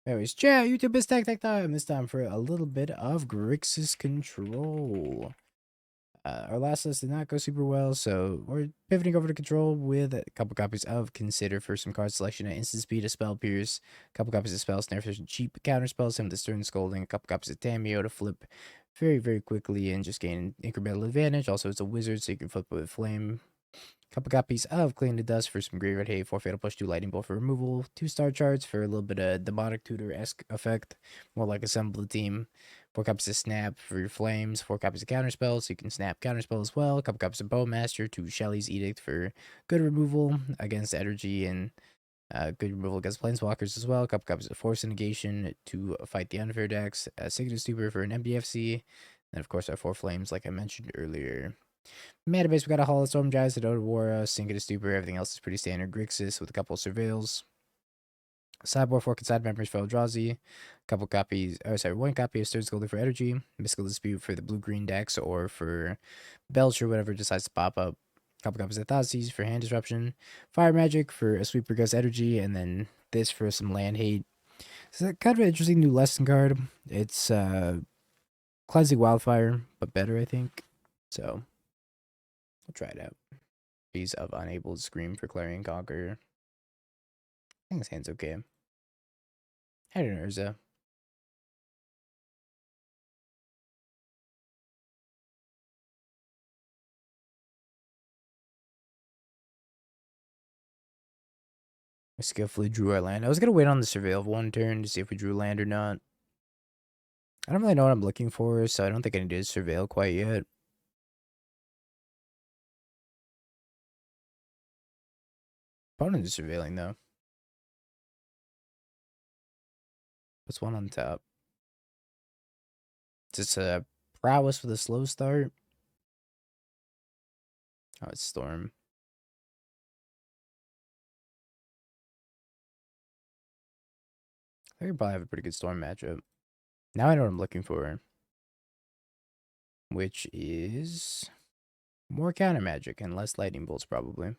Anyways, chat, YouTube is tech time. This time for a little bit of Grixis control. Our last list did not go super well, so we're pivoting over to control with a couple copies of Consider for some card selection at instant speed, a Spell Pierce, a couple copies of Spell Snare for some cheap counter spells, some of the Stern Scolding, a couple copies of Tameo to flip very quickly and just gain incremental advantage. Also, it's a wizard, so you can flip with Flame. Couple copies of Clean the Dust for some Graveyard Hay, 4 Fatal Push, 2 Lightning Bolt for removal, 2 Star Charts for a little bit of Demonic Tutor-esque effect, more like Assemble the Team, 4 copies of Snap for your Flames, 4 copies of Counterspell, so you can Snap Counterspell as well, a couple copies of Bowmaster, 2 Shelly's Edict for good removal against Energy and good removal against Planeswalkers as well, a couple copies of Force Negation to fight the Unfair decks, a Signature Stupor for an MDFC, and of course our 4 Flames like I mentioned earlier. Mana base, we got a Hall of Storm Giants, a Dota Sync to Stupor, everything else is pretty standard. Grixis with a couple of Surveils. Sideboard 4 Conside Members for Eldrazi. Couple copies, one copy of Stern Scolding for Energy. Mystical Dispute for the blue-green decks or for Belch or whatever decides to pop up. Couple copies of Thoughtseize for Hand Disruption. Fire Magic for a Sweeper Ghost Energy, and then this for some Land Hate. So kind of an interesting new lesson card. It's Cleansing Wildfire, but better, I think. So I'll try it out. Piece of Unable to Scream for Clarion Conqueror. I think his hand's okay. I don't know, Urza. I skillfully drew our land. I was gonna wait on the Surveil of one turn to see if we drew land or not. I don't really know what I'm looking for, so I don't think I need to Surveil quite yet. Opponent is surveilling though. What's one on top? Is this a prowess with a slow start? Oh, it's Storm. I could probably have a pretty good Storm matchup. Now I know what I'm looking for. Which is more counter magic and less lightning bolts, probably.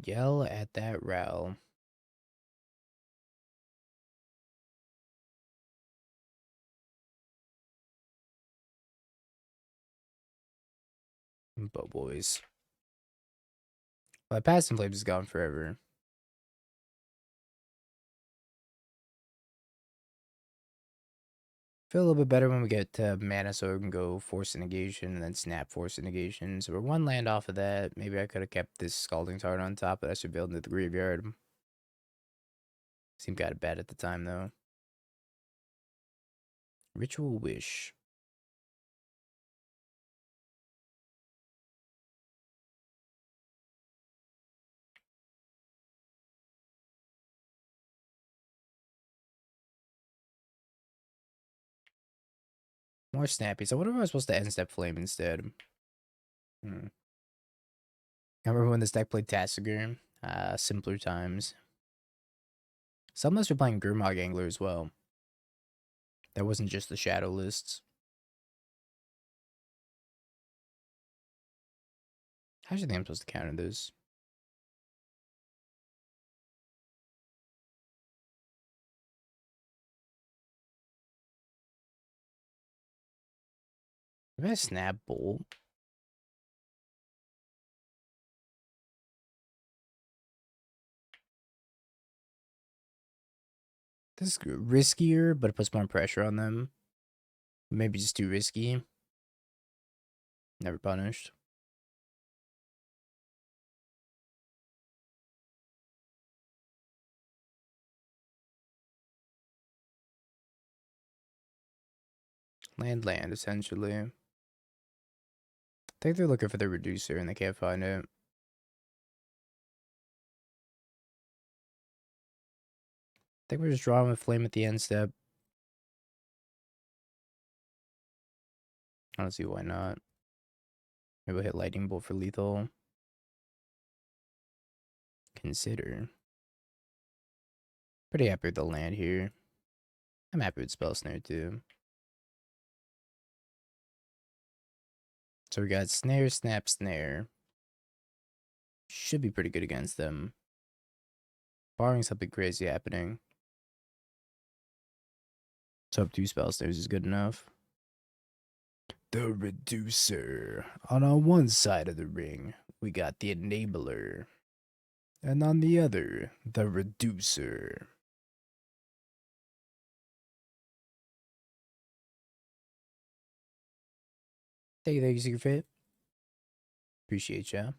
Yell at that Ral. Bow boys. My Past in Flames is gone forever. Feel a little bit better when we get to mana, so we can go Force of Negation and then Snap Force of Negation. So we're one land off of that. Maybe I could have kept this Scalding Tarn on top, but I should build into the graveyard. Seemed kind of bad at the time, though. Ritual Wish. More Snappies. I wonder if I was supposed to end Step Flame instead. I remember when this deck played Tassiger. Simpler times. Some of us were playing Gurmag Angler as well. That wasn't just the Shadow lists. How do you think I'm supposed to counter this? Maybe I Snap Bolt. This is riskier, but it puts more pressure on them. Maybe just too risky. Never punished. Land, essentially. I think they're looking for the reducer and they can't find it. I think we're just drawing with Flame at the end step. I don't see why not. Maybe we'll hit Lightning Bolt for lethal. Consider. Pretty happy with the land here. I'm happy with Spell Snare too. So we got Snare, Snap, Snare. Should be pretty good against them. Barring something crazy happening. So up 2 Spell Snares is good enough. The Reducer. On one side of the ring, we got the Enabler. And on the other, the Reducer. Thank you, Secret Fate. Appreciate ya.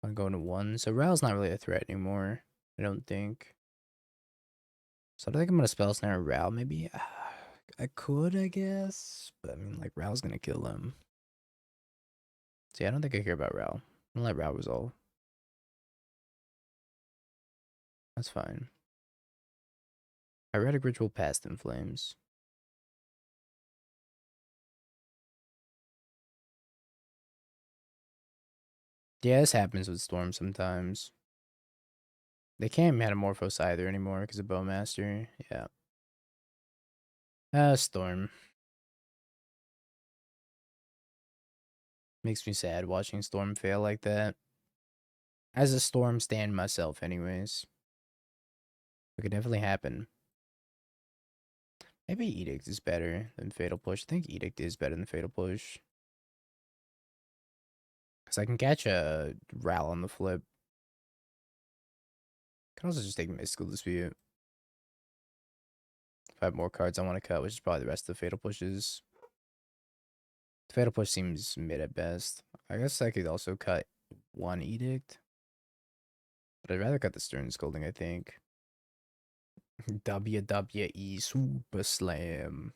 I'm going to 1. So Ral's not really a threat anymore, I don't think. So I think I'm going to Spell Snare Ral, maybe. I could, I guess. But I mean, like, Ral's going to kill him. See, I don't think I care about Ral. I'm going to let Ral resolve. That's fine. Heretic Ritual Past in Flames. Yeah, this happens with Storm sometimes. They can't Metamorphose either anymore because of Bowmaster. Yeah. Storm. Makes me sad watching Storm fail like that. As a Storm stand myself, anyways. It could definitely happen. Maybe Edict is better than Fatal Push. I think Edict is better than Fatal Push. Because I can catch a Ral on the flip. Can also just take Mystical Dispute. If I have more cards I want to cut, which is probably the rest of the Fatal Pushes. The Fatal Push seems mid at best. I guess I could also cut 1 Edict. But I'd rather cut the Stern Scolding, I think. WWE Super Slam.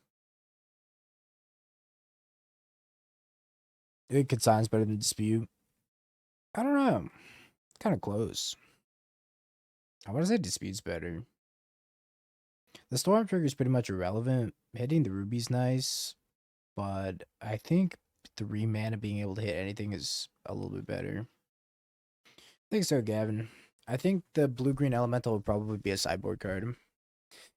I think Consign's better than Dispute. I don't know. Kind of close. I want to say Dispute's better. The Storm Trigger is pretty much irrelevant. Hitting the Ruby's nice, but I think 3 mana being able to hit anything is a little bit better. I think so, Gavin. I think the Blue-Green Elemental would probably be a sideboard card.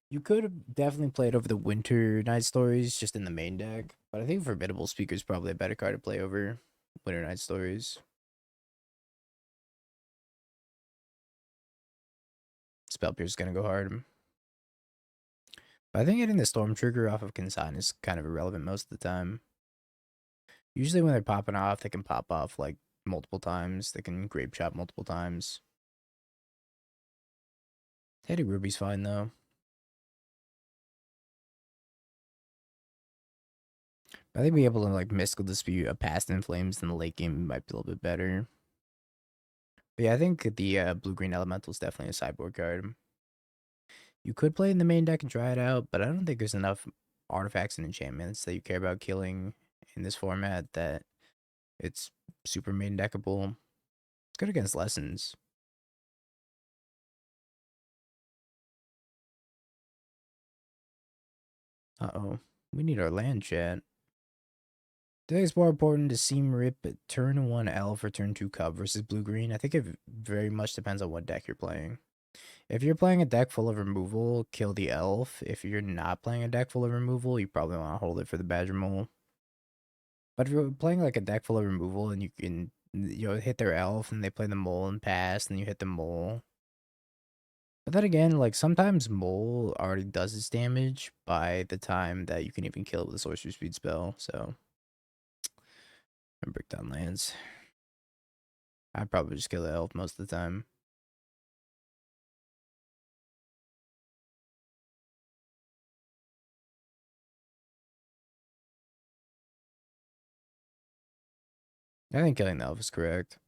You could definitely play it over the Winter Night Stories just in the main deck, but I think Formidable Speaker is probably a better card to play over Winter Night Stories. Spell Pierce is going to go hard. But I think hitting the Storm Trigger off of Consign is kind of irrelevant most of the time. Usually when they're popping off, they can pop off like multiple times. They can Grape Chop multiple times. Hitting Ruby's fine though. I think being able to like Mystical Dispute a Past in Flames in the late game might be a little bit better. But yeah, I think the Blue-Green Elemental is definitely a sideboard card. You could play it in the main deck and try it out, but I don't think there's enough artifacts and enchantments that you care about killing in this format that it's super main deckable. It's good against Lessons. Uh-oh. We need our land chat. I think it's more important to Seam Rip at turn 1 Elf or turn 2 Cub versus Blue-Green. I think it very much depends on what deck you're playing. If you're playing a deck full of removal, kill the Elf. If you're not playing a deck full of removal, you probably want to hold it for the Badger Mole. But if you're playing like a deck full of removal and you can hit their Elf and they play the Mole and pass, and you hit the Mole. But then again, like sometimes Mole already does its damage by the time that you can even kill it with a Sorcery Speed spell, so and break down lands. I'd probably just kill the elf most of the time. I think killing the elf is correct.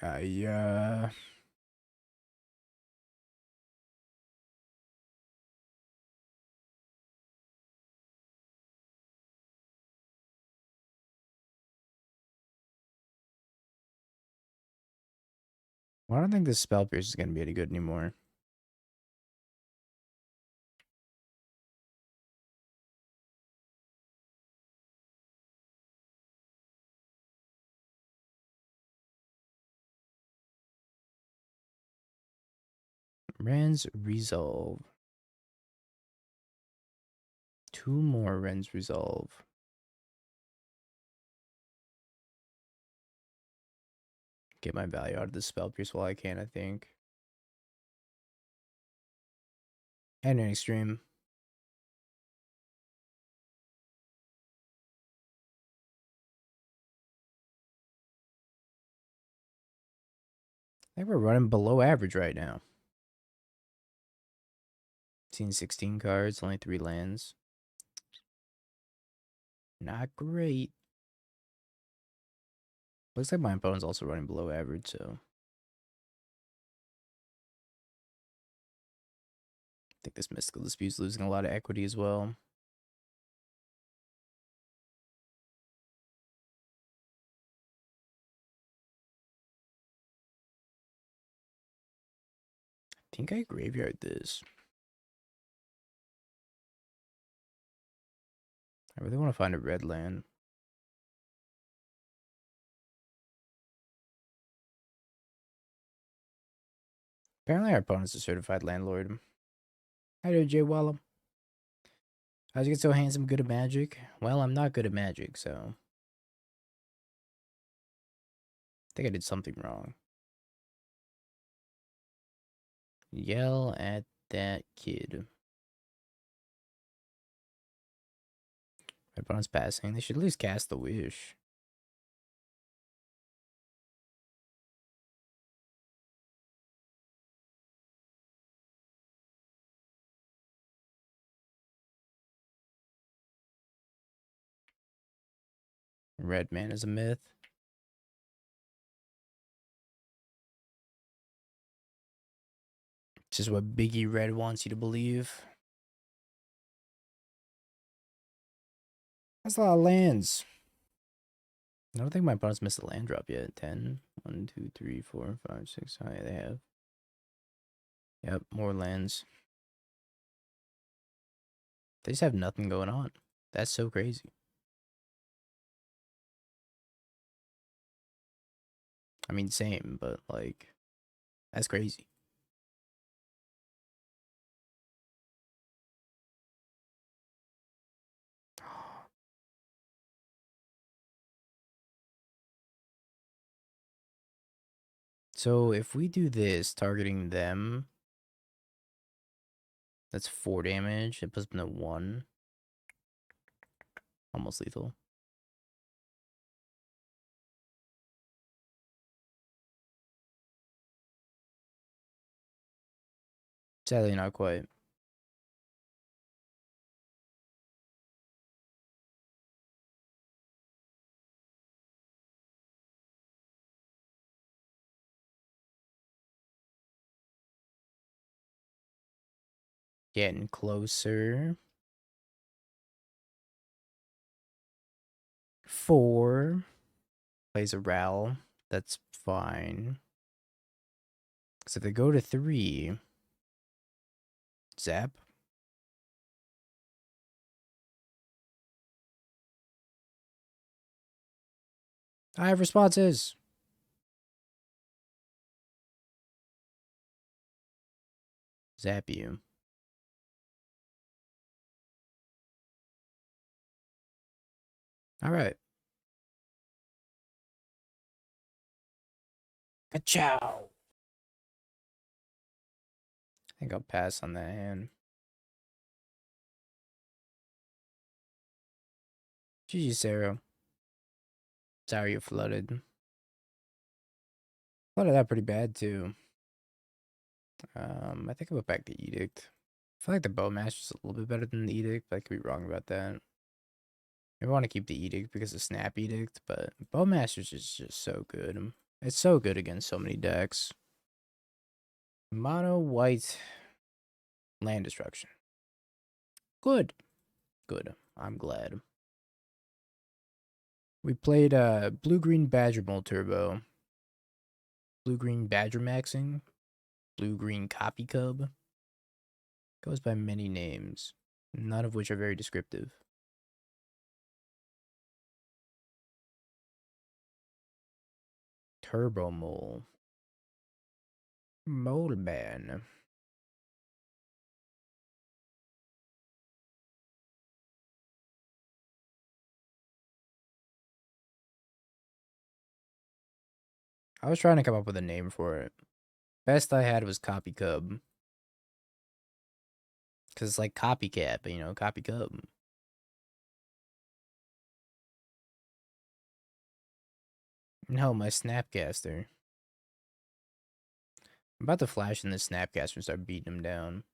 Yeah. Well, I don't think this spell pierce is gonna be any good anymore. Rens Resolve. 2 more Rens Resolve. Get my value out of this spell pierce while I can, I think. And an extreme. I think we're running below average right now. 16 cards, only 3 lands. Not great. Looks like my opponent's also running below average, so I think this Mystical Dispute's losing a lot of equity as well. I think I graveyard this. I really want to find a red land. Apparently our opponent's a certified landlord. Hi there, Jay Wallum. How'd you get so handsome good at Magic? Well, I'm not good at Magic, so I think I did something wrong. Yell at that kid. My opponent's passing. They should at least cast the Wish. Red man is a myth. It's just what Biggie Red wants you to believe. That's a lot of lands. I don't think my opponent's missed a land drop yet. 10. 1, 2, 3, 4, 5, 6. Oh, yeah, they have. Yep, more lands. They just have nothing going on. That's so crazy. I mean, same, but like, that's crazy. So if we do this, targeting them, that's 4 damage. It puts them to 1. Almost lethal. Sadly, not quite. Getting closer. 4. Plays a Ral. That's fine. Because if they go to 3, zap. I have responses. Zap you. All right. Ka-chow. I think I'll pass on that hand. GG, Sarah. Sorry you flooded. Flooded that pretty bad, too. I think I went back to Edict. I feel like the Bowmaster's a little bit better than the Edict, but I could be wrong about that. I want to keep the Edict because of Snap Edict, but Bowmaster's is just so good. It's so good against so many decks. Mono white land destruction. Good. Good. I'm glad. We played blue-green Badger Mold Turbo. Blue-green Badger Maxing. Blue-green Copy Cub. Goes by many names, none of which are very descriptive. Turbo Mole. Mole Man. I was trying to come up with a name for it. Best I had was Copy Cub. Because it's like copycat, but you know, Copy Cub. No, my Snapcaster. I'm about to flash in this Snapcaster and start beating him down.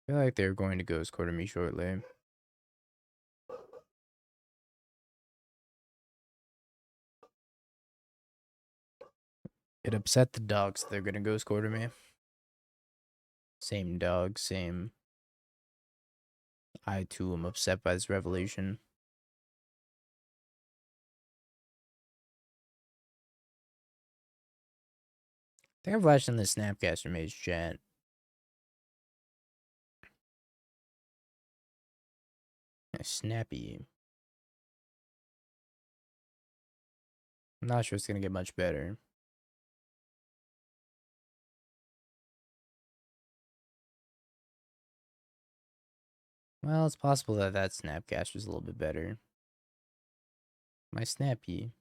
I feel like they're going to ghost quarter me shortly. It upset the dogs. They're gonna ghost quarter me. Same dog, same. I too am upset by this revelation. I think I've flashed in the Snapcaster Mage chat. Snappy. I'm not sure it's gonna get much better. Well, it's possible that that Snapcaster's a little bit better. My Snappy.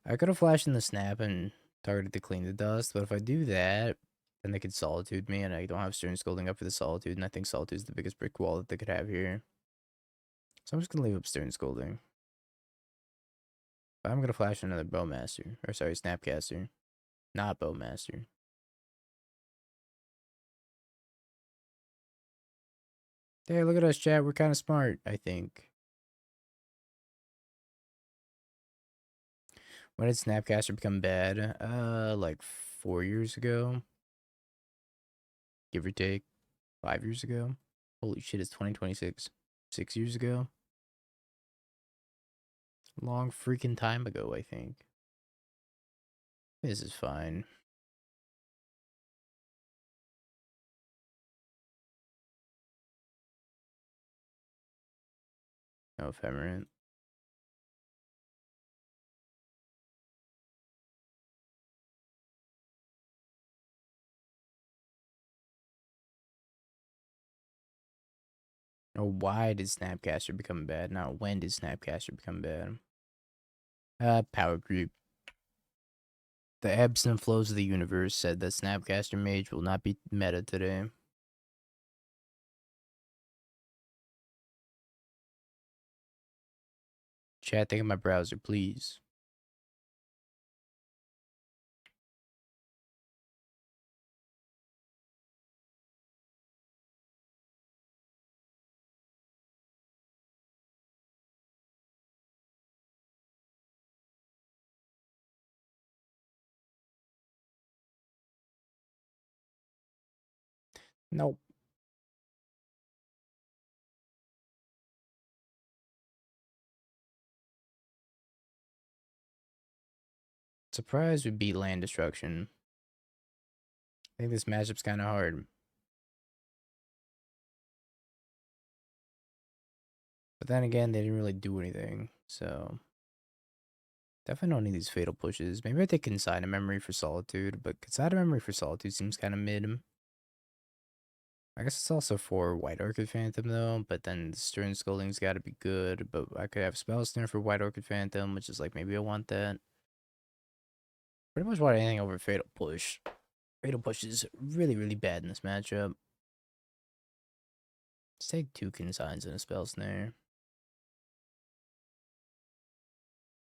I could have flashed in the Snap and targeted to clean the dust, but if I do that, then they could Solitude me, and I don't have Stern Scolding up for the Solitude, and I think Solitude's the biggest brick wall that they could have here. So I'm just gonna leave up Stern Scolding. But I'm gonna flash another Bowmaster. Or sorry, Snapcaster. Not Bowmaster. Hey, look at us, chat. We're kind of smart, I think. When did Snapcaster become bad? Like 4 years ago. Give or take. 5 years ago. Holy shit, it's 2026. 6 years ago. Long freaking time ago, I think. This is fine. No ephemerate. Oh, why did Snapcaster become bad? Not when did Snapcaster become bad? Power creep. The ebbs and flows of the universe said that Snapcaster Mage will not be meta today. Chat, think of my browser, please. Nope. Surprised we beat land destruction. I think this matchup's kind of hard. But then again, they didn't really do anything. So, definitely don't need these fatal pushes. Maybe I take Consign a Memory for Solitude, but Consign a Memory for Solitude seems kind of mid. I guess it's also for White Orchid Phantom though, but then the Stern Scolding's gotta be good. But I could have Spell Snare for White Orchid Phantom, which is like maybe I want that. Pretty much want anything over Fatal Push. Fatal Push is really, really bad in this matchup. Let's take 2 Consigns and a Spell Snare.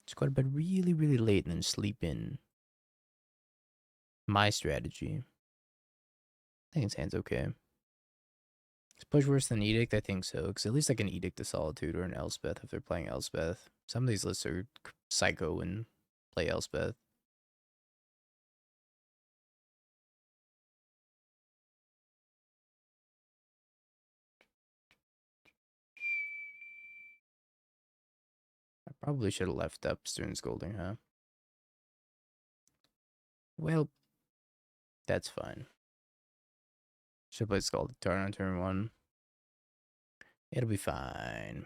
Just go to bed really, really late and then sleep in. My strategy. I think his hand's okay. Is push worse than Edict? I think so, because at least I can Edict the Solitude or an Elspeth if they're playing Elspeth. Some of these lists are psycho and play Elspeth. I probably should have left up Stern Scolding, huh? Well, that's fine. Should play Scalded Tarn on turn 1. It'll be fine.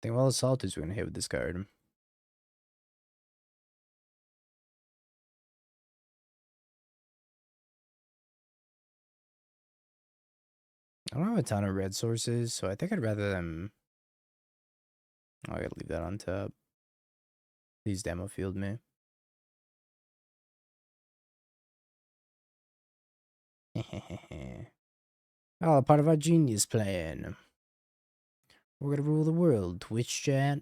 Think of all the solitudes we're gonna hit with this card. I don't have a ton of red sources, so I think I'd rather them. Oh, I gotta leave that on top. Please demo field me. Oh, part of our genius plan. We're gonna rule the world, Twitch chat.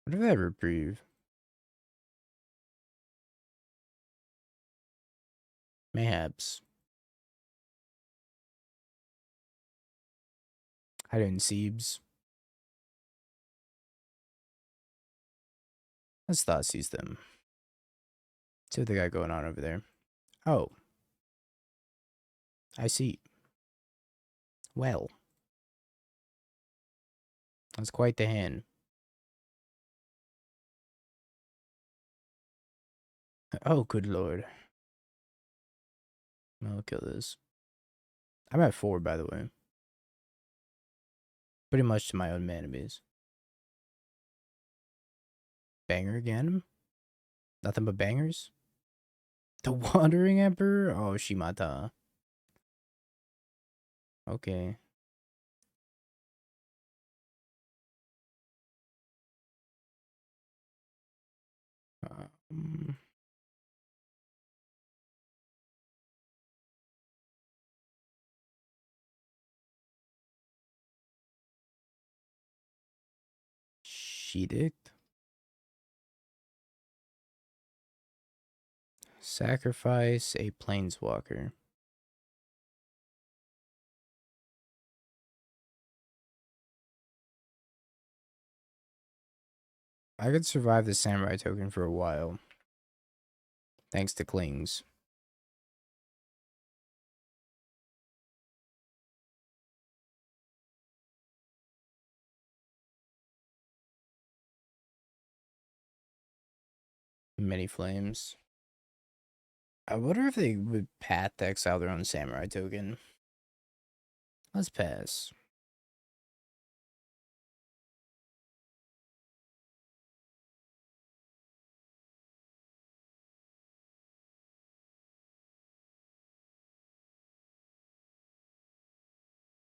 What did I reprieve? Mayhaps. I didn't Siebes. Let's thought seize them. See what they got going on over there. Oh. I see. Well. That's quite the hand. Oh, good lord. I'll kill this. I'm at 4, by the way. Pretty much to my own mana base. Banger again? Nothing but bangers? The Wandering Emperor? Oh, Shimata. Okay. Um, Edict. Sacrifice a planeswalker. I could survive the samurai token for a while. Thanks to Klings. Many flames. I wonder if they would path to exile their own samurai token. Let's pass.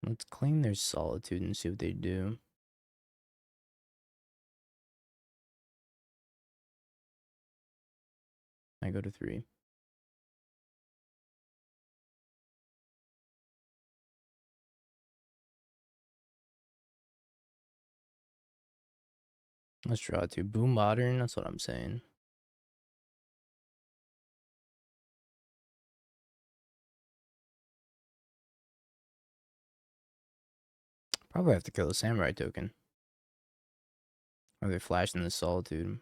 Let's claim their solitude and see what they do. I go to 3. Let's draw 2. Boom Modern, that's what I'm saying. Probably have to kill the samurai token. Or they're flashing the solitude.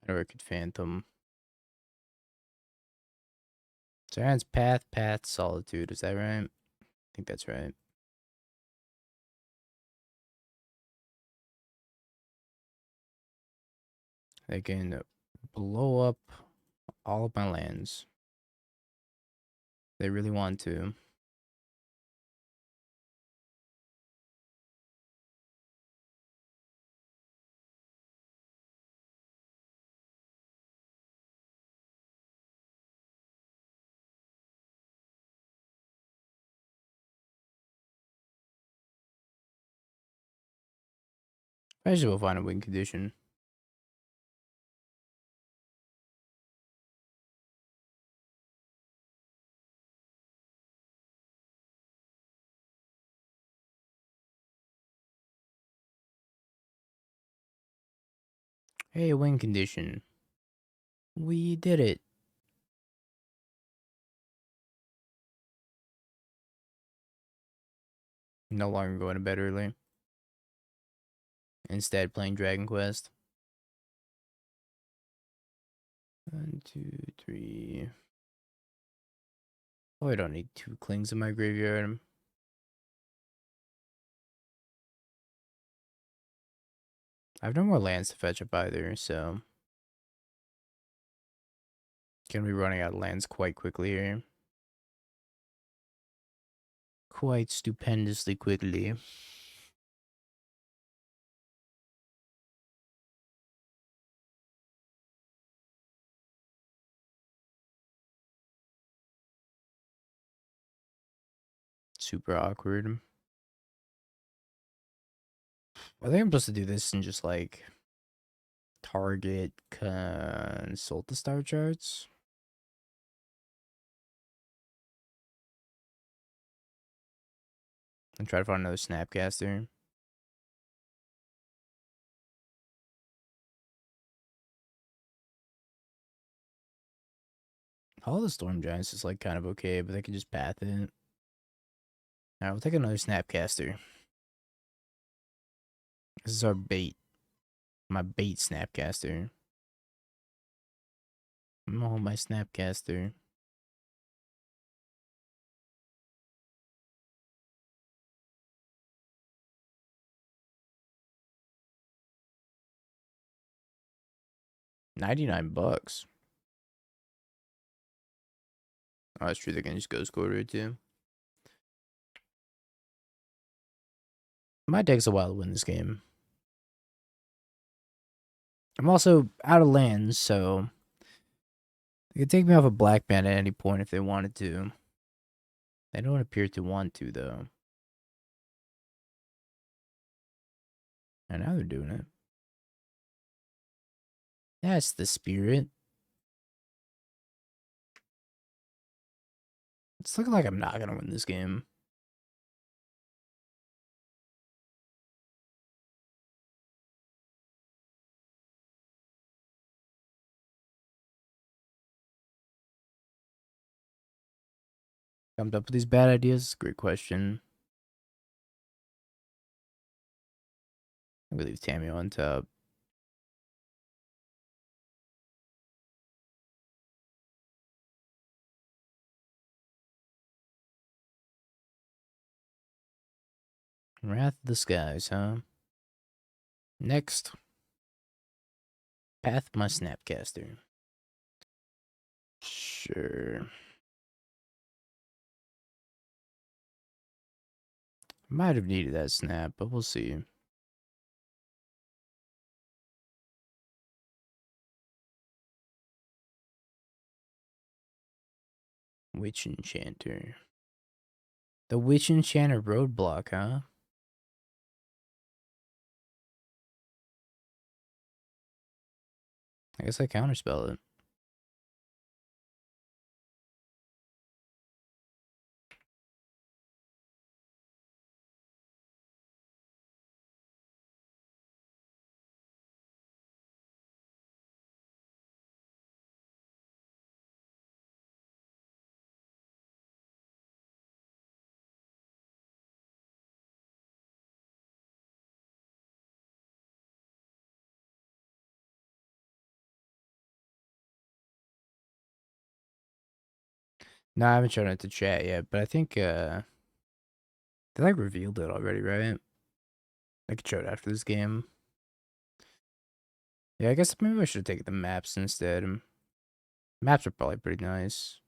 Or it could phantom. So hands path, solitude. Is that right? I think that's right. They can blow up all of my lands. They really want to. I just will find a win condition. Hey, win condition. We did it. No longer going to bed early. Instead, playing Dragon Quest. 1, 2, 3. Oh, I don't need 2 clings in my graveyard. I have no more lands to fetch up either, so gonna be running out of lands quite quickly here. Quite stupendously quickly. Super awkward. I think I'm supposed to do this and just like target consult the star charts. And try to find another Snapcaster. All the Storm Giants is like kind of okay, but they can just path it. Alright, we'll take another Snapcaster. This is our bait. My bait Snapcaster. Oh, my Snapcaster. $99. Oh, that's true. They can just Ghost Quarter too. Might take us a while to win this game. I'm also out of lands, so they could take me off a black man at any point if they wanted to. They don't appear to want to, though. And now they're doing it. That's the spirit. It's looking like I'm not gonna win this game. Comes up with these bad ideas? Great question. I'm gonna leave Tammy on top. Wrath of the Skies, huh? Next. Path my Snapcaster. Sure. Might have needed that snap, but we'll see. Witch Enchanter. The Witch Enchanter roadblock, huh? I guess I counterspell it. No, I haven't shown it to chat yet, but I think they like revealed it already, right? I could show it after this game. Yeah, I guess maybe I should have taken the maps instead. Maps are probably pretty nice.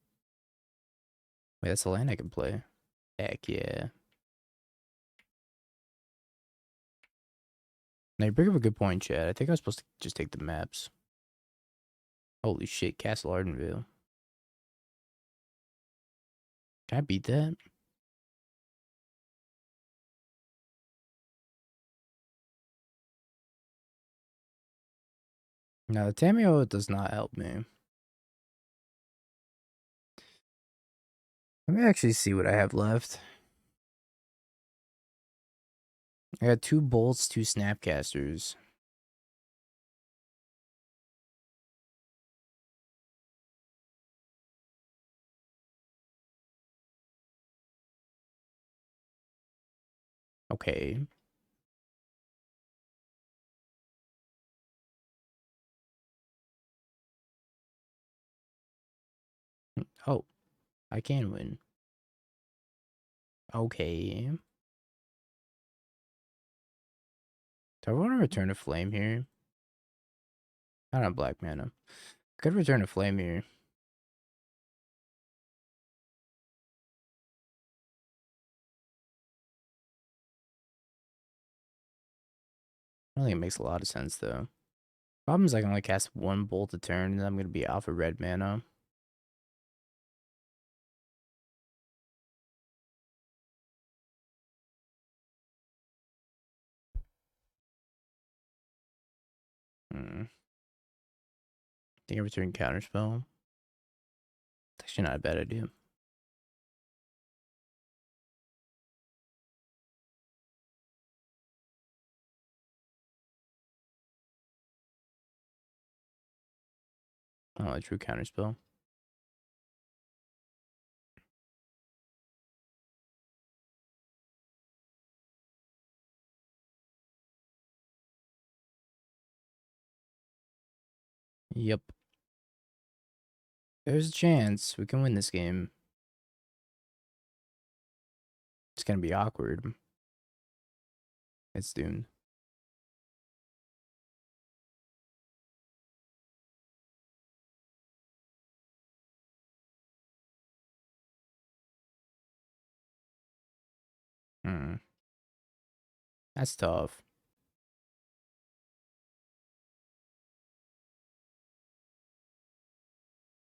Wait, that's a land I can play. Heck yeah. Now you bring up a good point, Chad. I think I was supposed to just take the maps. Holy shit, Castle Ardenvale. Can I beat that? No, the Tameo does not help me. Let me actually see what I have left. I got 2 bolts, 2 snapcasters. Okay. Oh, I can win. Okay. Do I want to return a flame here? I don't have black mana. Could return a flame here. I don't think it makes a lot of sense though. Problem is I can only cast one bolt a turn and then I'm gonna be off of red mana. Think I return counterspell. It's actually not a bad idea. Oh, I drew counterspell. Yep. There's a chance we can win this game. It's gonna be awkward. It's doomed. That's tough.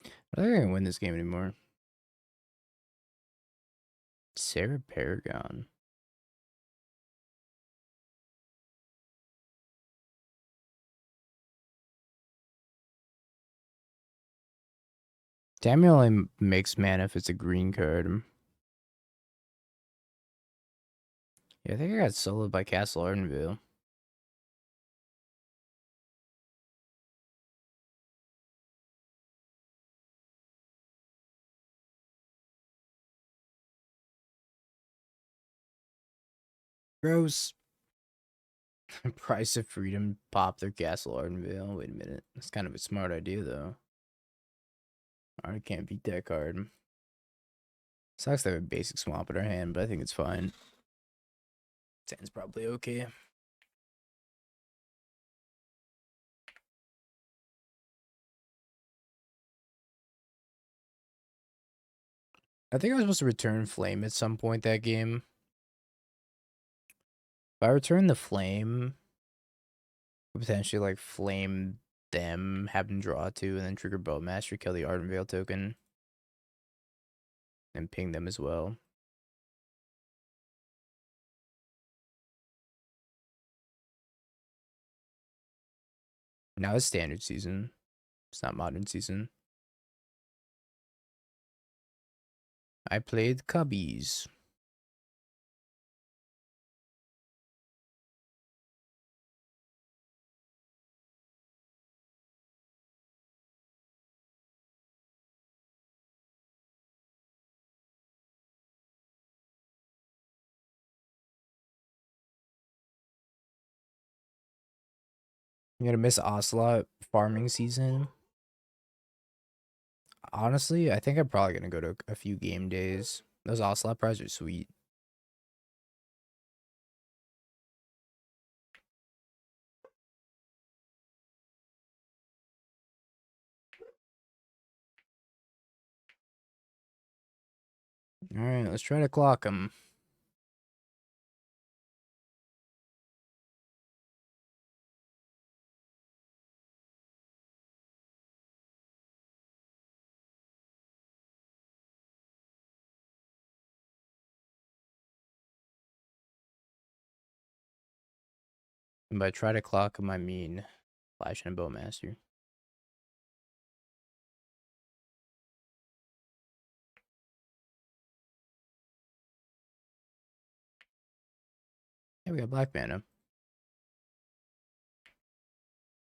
I don't think I can win this game anymore. Sarah Paragon. Damn, only makes mana if it's a green card. Yeah, I think I got soloed by Castle Ardenvale. Gross. Price of Freedom pop their Castle Ardenvale. Wait a minute. That's kind of a smart idea, though. I can't beat that card. Sucks to have a basic swamp in our hand, but I think it's fine. Sand's probably okay. I think I was supposed to return Flame at some point that game. If I return the Flame, I could potentially like flame them, have them draw two, and then trigger Bowmaster, kill the Ardenvale token, and ping them as well. Now it's standard season. It's not modern season. I played Cubbies. I'm gonna miss Ocelot farming season. Honestly, I think I'm probably gonna go to a few game days. Those Ocelot prizes are sweet. All right, let's try to clock them. And by try to clock them, I mean Flash and Bowmaster. Yeah, we got black mana.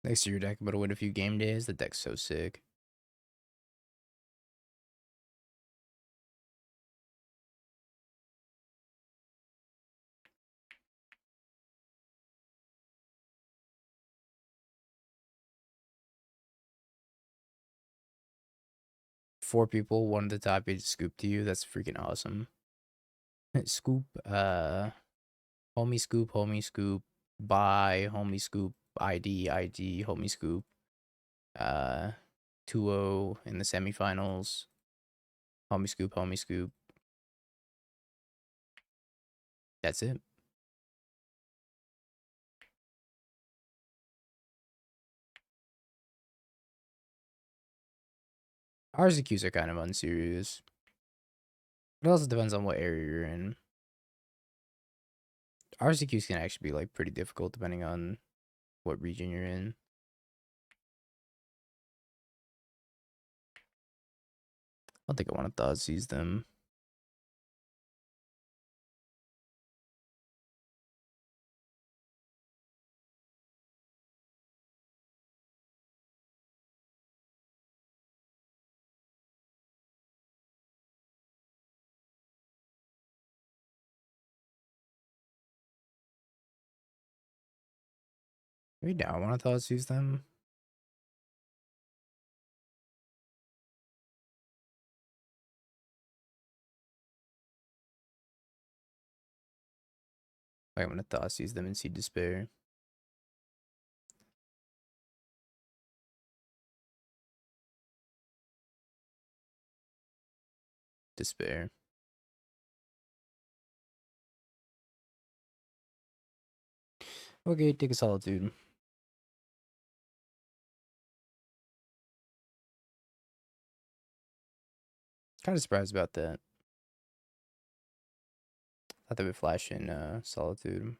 Next to your deck, but to win a few game days. The deck's so sick. 4 people, one at the top, you just scoop to you. That's freaking awesome. Scoop, homie scoop, buy, homie scoop, ID, homie scoop, uh, 2-0 in the semifinals, homie scoop, homie scoop. That's it. RZQs are kind of unserious. It also depends on what area you're in. RZQs can actually be like pretty difficult depending on what region you're in. I don't think I want to seize them. Maybe now I want to seize them. I'm gonna seize them and see despair. Despair. Okay, take a solitude. Kind of surprised about that. Thought they would flash in solitude.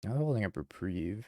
Now they're holding up reprieve.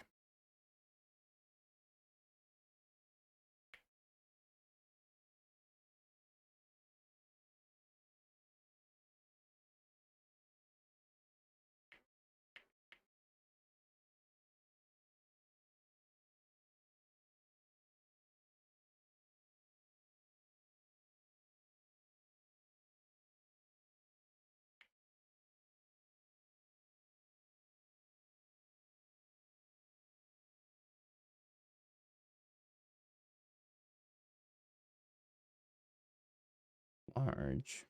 Large.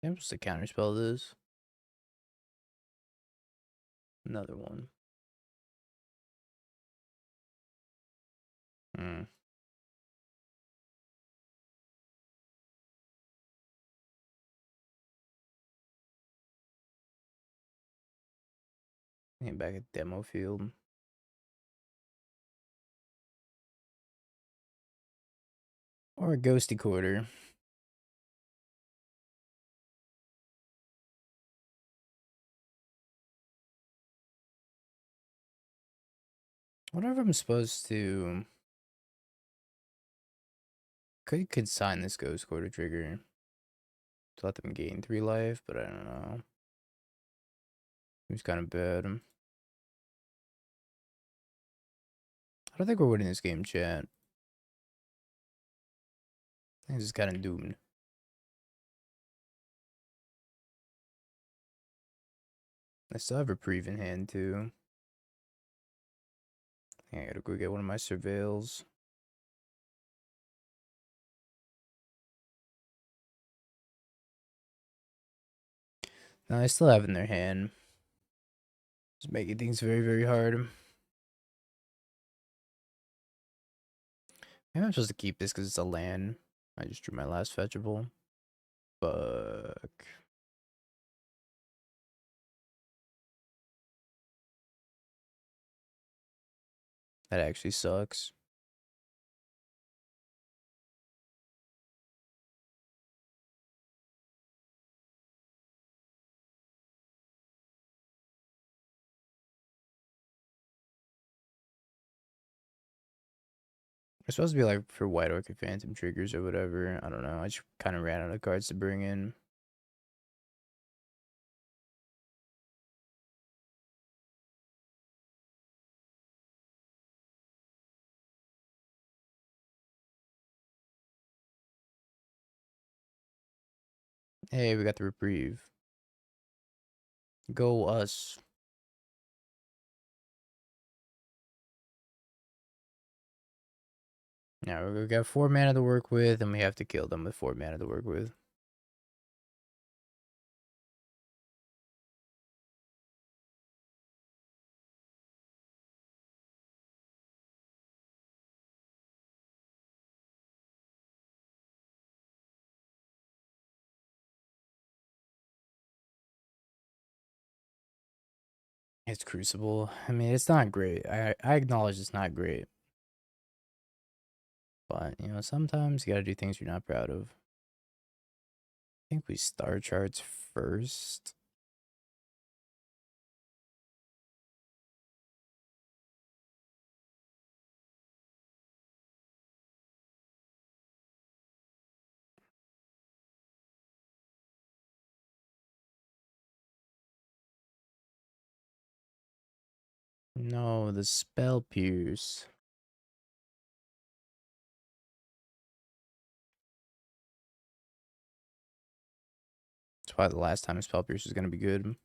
I'm supposed to counterspell this. Another one. Hmm. Came back at demo field. Or a ghosty quarter. Whatever I'm supposed to. Could consign this ghost quarter trigger to let them gain 3 life, but I don't know. Seems kind of bad. I don't think we're winning this game, chat. I think this is kind of doomed. I still have reprieve in hand, too. I think I gotta go get one of my surveils. No, I still have it in their hand. Just making things very, very hard. Maybe I'm supposed to keep this because it's a land. I just drew my last fetchable. Fuck. That actually sucks. It's supposed to be like for White Orchid Phantom triggers or whatever. I don't know. I just kind of ran out of cards to bring in. Hey, we got the reprieve. Go us. Now we got 4 mana to work with, and we have to kill them with 4 mana to work with. It's Crucible. I mean, it's not great. I acknowledge it's not great. But, you know, sometimes you gotta do things you're not proud of. I think we star charts first. No, the Spell Pierce. That's why the last time Spell Pierce was gonna be good.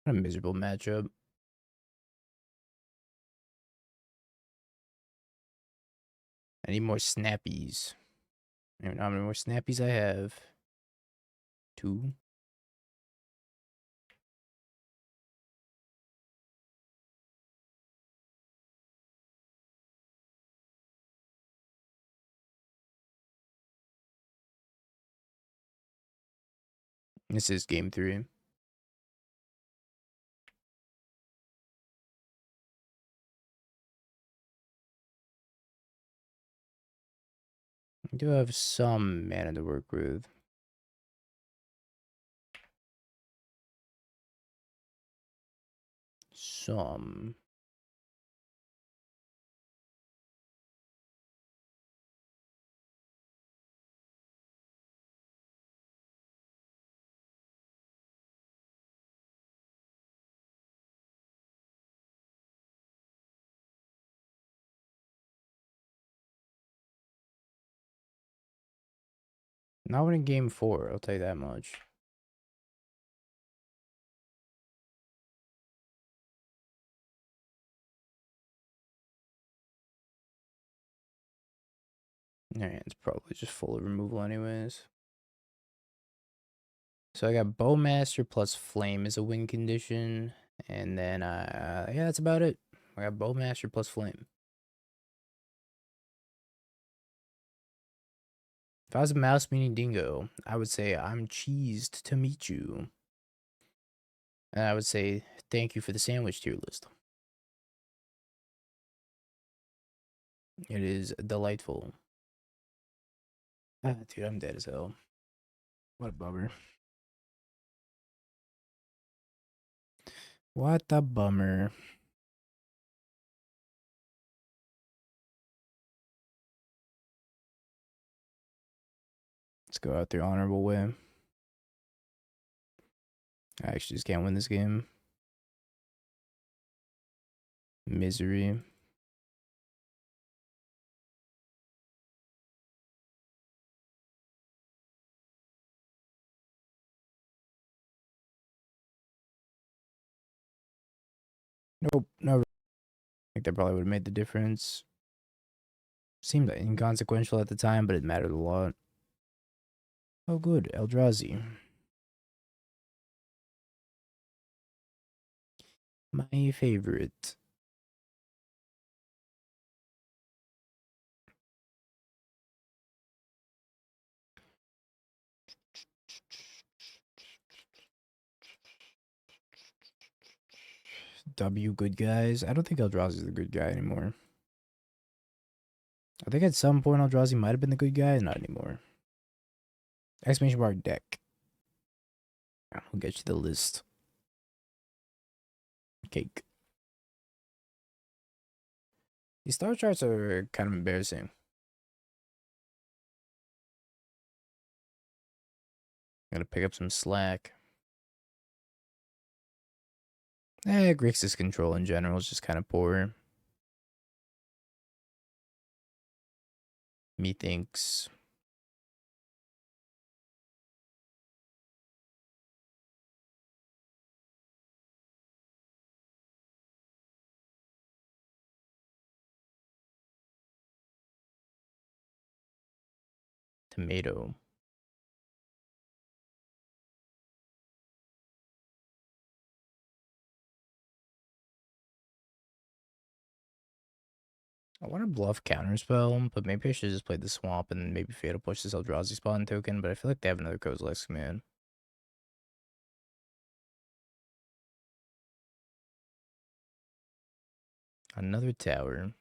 What a miserable matchup. I need more snappies. I don't know how many more snappies I have. 2. This is game 3. I do have some mana to work with. Some. Not winning game 4, I'll tell you that much. Yeah, it's probably just full of removal anyways. So I got Bowmaster plus Flame as a win condition. And then, yeah, that's about it. I got Bowmaster plus Flame. If I was a mouse meaning dingo, I would say, I'm cheesed to meet you. And I would say, thank you for the sandwich tier list. It is delightful. Ah, dude, I'm dead as hell. What a bummer. What a bummer. Let's go out the honorable way. I actually just can't win this game. Misery. Nope, no. I think that probably would have made the difference. Seemed inconsequential at the time, but it mattered a lot. Oh, good. Eldrazi. My favorite. W good guys. I don't think Eldrazi is the good guy anymore. I think at some point Eldrazi might have been the good guy, not anymore. Exclamation mark deck. I'll get you the list. Cake. These star charts are kind of embarrassing. Gotta pick up some slack. Grixis control in general is just kind of poor. Methinks. Tomato. I want to bluff counterspell, but maybe I should just play the swamp and maybe Fatal push this Eldrazi spawn token, but I feel like they have another Kozilek's command. Another tower.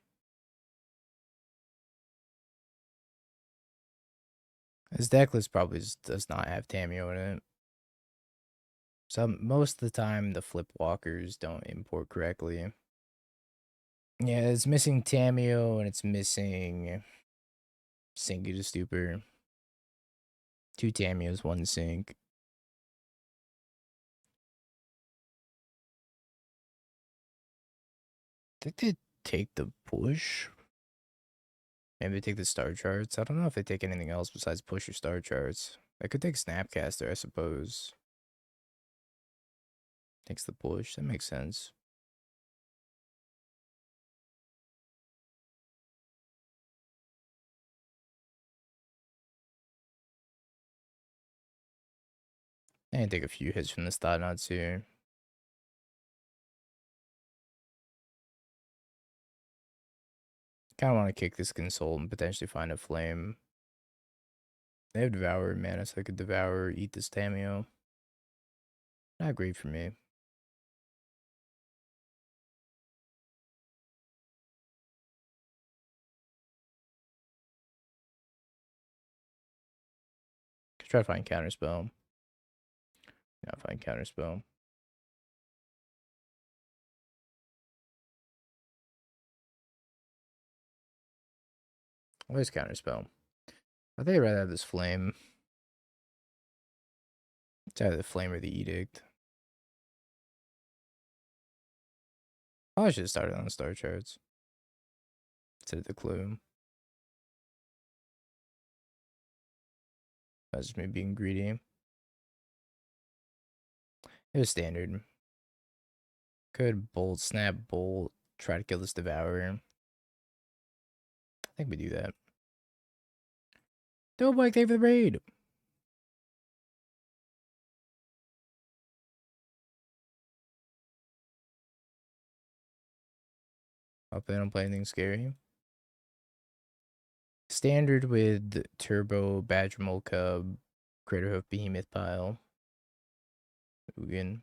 His deck list probably just does not have Tameo in it. So most of the time, the flip walkers don't import correctly. Yeah, it's missing Tameo and it's missing Sink to Stupor. 2 Tameos, 1 Sink. I think they take the push. Maybe they take the star charts. I don't know if they take anything else besides push or star charts. I could take Snapcaster, I suppose. Takes the push. That makes sense. I can take a few hits from the thought knots here. Kind of want to kick this console and potentially find a flame. They have Devour mana, so I could Devour, eat this Tameo. Not great for me. Could try to find Counterspell. Not find Counterspell. Where's Counterspell? I think I'd rather have this Flame. It's either the Flame or the Edict. Probably should have started on the star charts instead of the Clue. That's just me being greedy. It was standard. Could Bolt, Snap, Bolt, try to kill this Devourer. I think we do that. Don't Mike, thank you for the raid. Hope they don't play anything scary. Standard with Turbo, Badger Mole Cub, Craterhoof, Behemoth Pile. Ugin.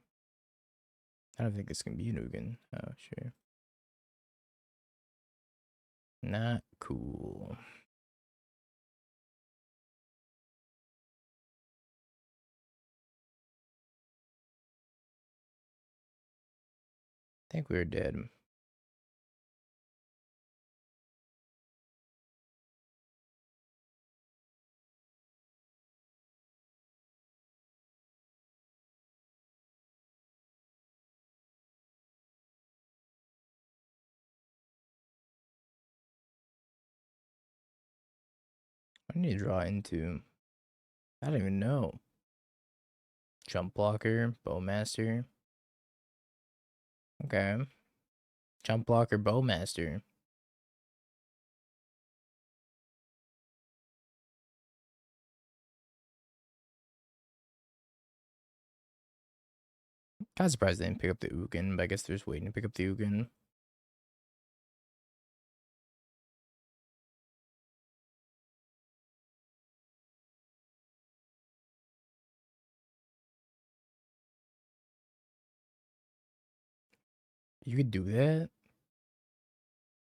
I don't think it's gonna be an Ugin. Oh, sure. Not cool. I think we're dead. I need to draw into. I don't even know. Jump Blocker, Bowmaster. Okay. Jump Blocker, Bowmaster. Kind of surprised they didn't pick up the Ugin, but I guess they're just waiting to pick up the Ugin. You could do that?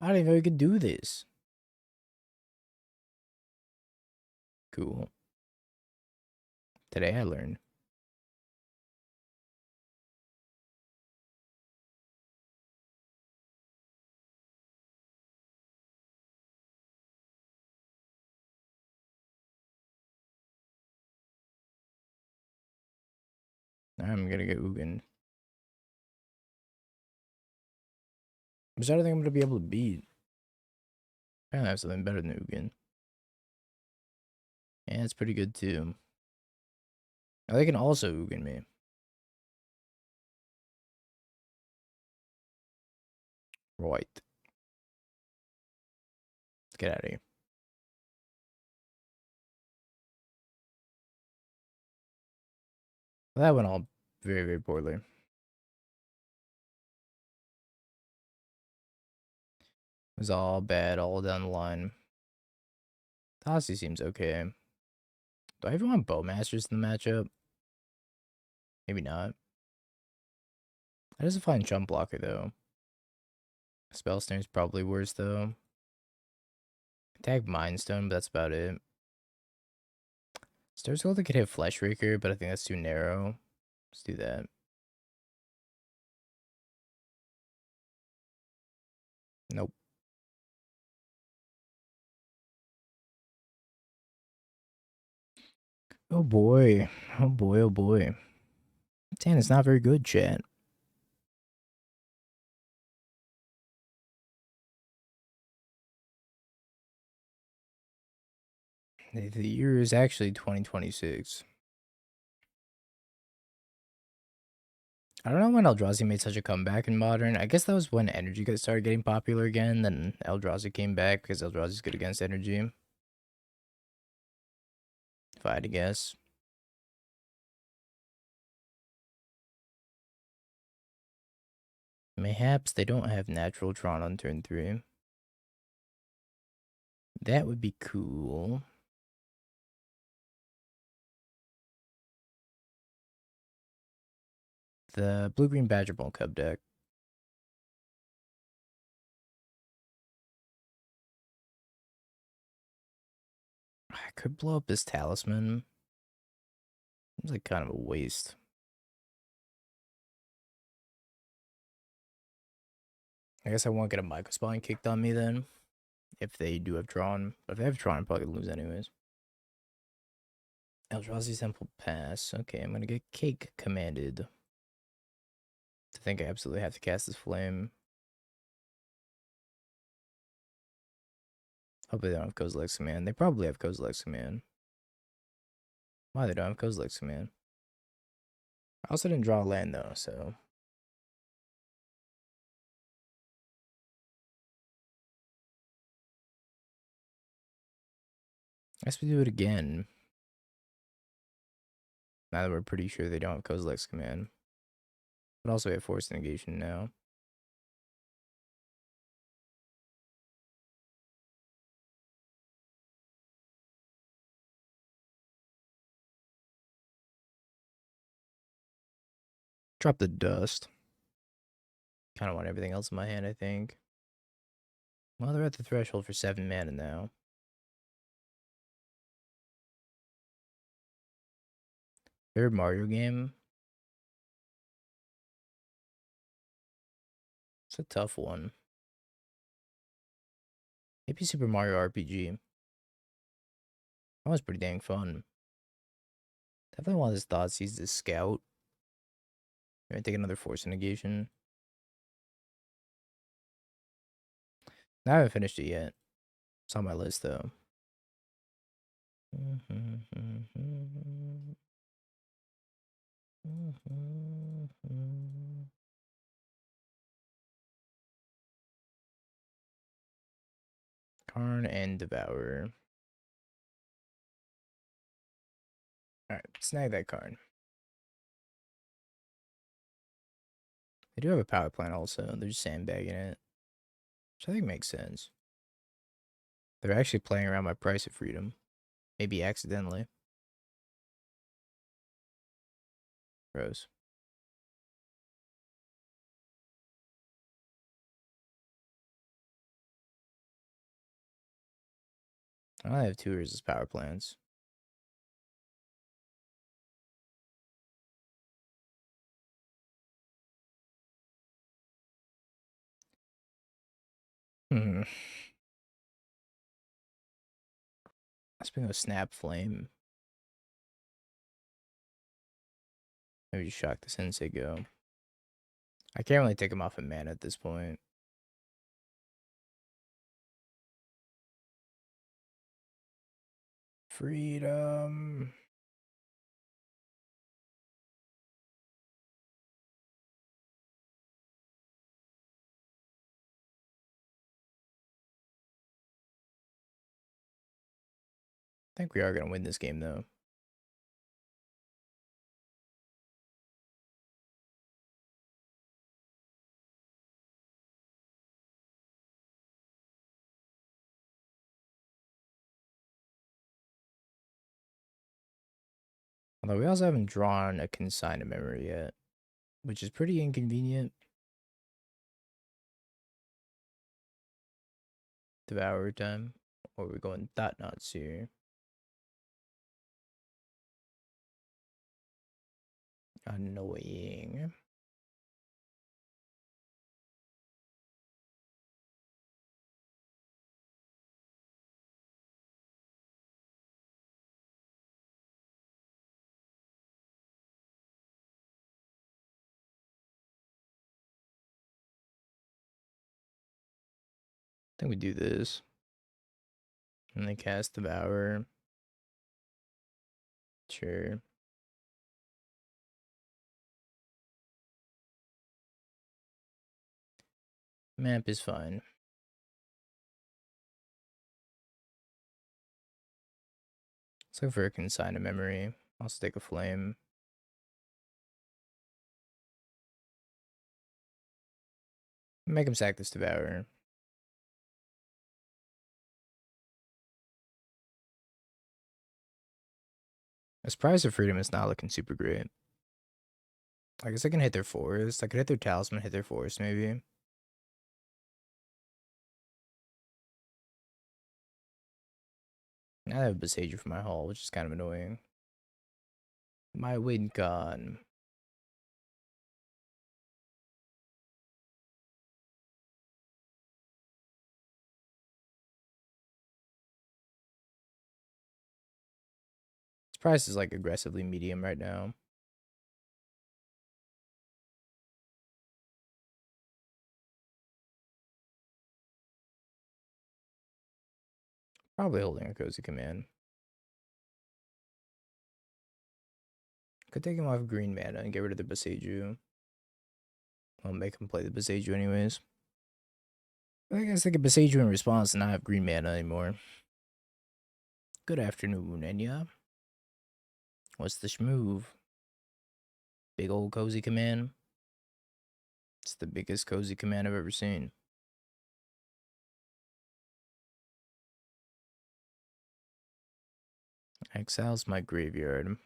I didn't even know you could do this. Cool. Today I learned. I'm gonna get Ugin. Which I don't think I'm gonna be able to beat. Apparently I have something better than Ugin. And it's pretty good too. Now they can also Ugin me. Right. Let's get out of here. Well, that went all very, very poorly. It was all bad all down the line. Tassi seems okay. Do I even want Bowmasters in the matchup? Maybe not. That is a fine jump blocker though. Spell Snare's probably worse though. Attack Mind Stone, but that's about it. Star's Golden could hit Flesh Raker, but I think that's too narrow. Let's do that. Nope. Oh boy. Oh boy, oh boy. Tan is not very good, chat. The year is actually 2026. I don't know when Eldrazi made such a comeback in Modern. I guess that was when Energy started getting popular again. Then Eldrazi came back because Eldrazi's good against Energy. If I had to guess. Mayhaps they don't have natural Tron on turn 3. That would be cool. The blue-green Badger Ball Cub deck. I could blow up this Talisman. Seems like kind of a waste. I guess I won't get a Micro Spine kicked on me then. If they do have Tron. But if they have Tron, I'm probably going to lose anyways. Eldrazi Temple Pass. Okay, I'm going to get Cake commanded. I think I absolutely have to cast this Flame. Hopefully they don't have Kozilek's Command. They probably have Kozilek's Command. Why they don't have Kozilek's Command? I also didn't draw a land though, so... I guess we do it again. Now that we're pretty sure they don't have Kozilek's Command. But also we have Force Negation now. Drop the dust. Kind of want everything else in my hand, I think. Well, they're at the threshold for 7 mana now. Third Mario game. It's a tough one. Maybe Super Mario RPG. That was pretty dang fun. Definitely want his thoughts. He's the scout. Maybe take another Force Negation. I haven't finished it yet. It's on my list though. Karn and Devour. Alright, snag that Karn. They do have a power plant also. They're just sandbagging it. Which I think makes sense. They're actually playing around my price of freedom. Maybe accidentally. Gross. I only have 2 resist power plants. Let's bring a Snap Flame. Maybe just shock the Sensei Go. I can't really take him off of mana at this point. Freedom. I think we are going to win this game, though. Although we also haven't drawn a consigned memory yet, which is pretty inconvenient. Devour time. Or we're going Thought Knots here. Annoying. I think we do this. And then cast Devour. Sure. Map is fine. Let's look for a consigned memory. I'll stick a flame. Make him sack this Devour. This Prize of Freedom is not looking super great. I guess I can hit their forest. I could hit their talisman, hit their forest maybe. I have a Besieger for my hull, which is kind of annoying. My win con. This price is like aggressively medium right now. Probably holding a Cozy Command. Could take him off green mana and get rid of the Besieger. I'll make him play the Besieger anyways. I guess they could Besieger in response and not have green mana anymore. Good afternoon, Enya. What's the schmoove? Big old Cozy Command. It's the biggest Cozy Command I've ever seen. Exiles my graveyard.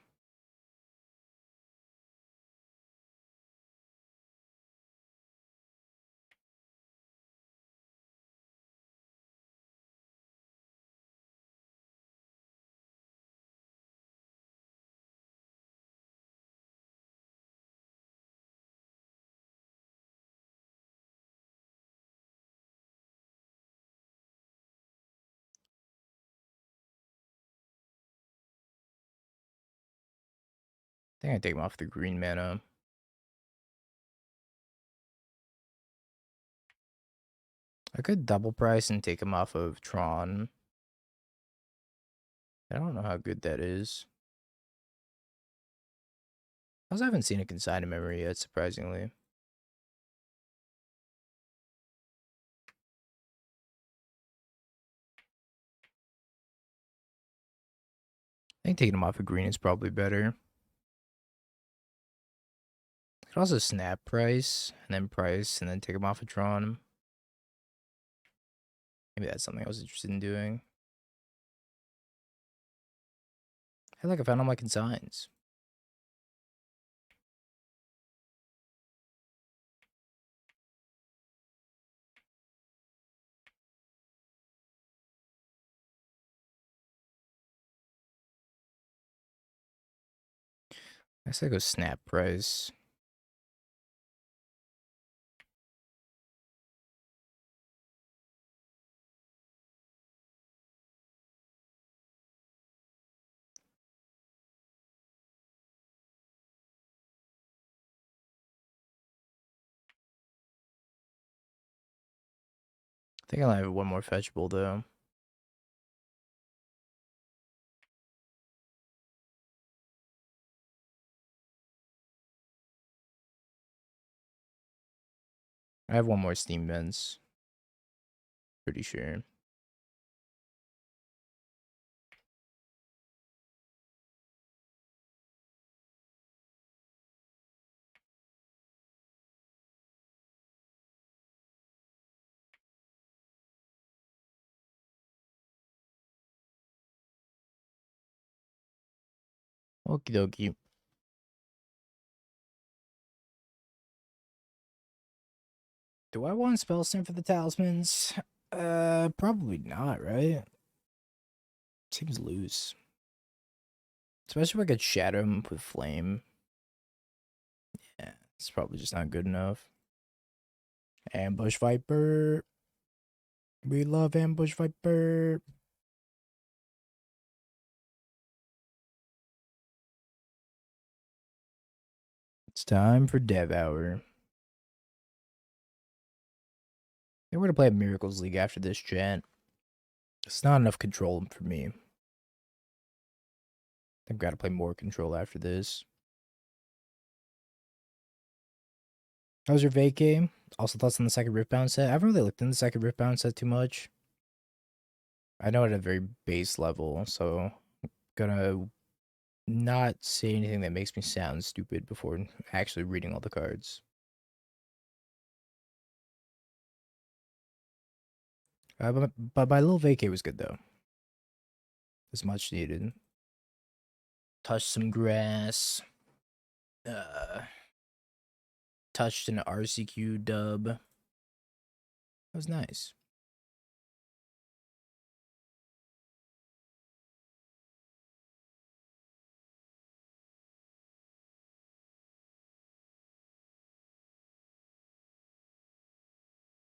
I think I take him off the green mana. I could double price and take him off of Tron. I don't know how good that is. I also haven't seen a consigned memory yet, surprisingly. I think taking him off of green is probably better. I could also snap price, and then take him off of Tron. Maybe that's something I was interested in doing. I feel like I found all my consigns. I guess I go snap price. I think I'll have one more fetchable though. I have one more Steam Vents. Pretty sure. Okie dokie. Do I want Spell Stem for the talismans? Probably not, right? Seems loose. Especially if I could shatter him with flame. Yeah, it's probably just not good enough. Ambush Viper. We love Ambush Viper. It's time for Dev Hour. I think we're gonna play a Miracles League after this, chat. It's not enough control for me. I've got to play more control after this. How was your vacay? Also thoughts on the second Riftbound set? I haven't really looked into the second Riftbound set too much. I know it at a very base level, so I'm gonna not say anything that makes me sound stupid before actually reading all the cards. But my little vacay was good though. It's much needed. Touched some grass. Touched an RCQ dub. That was nice.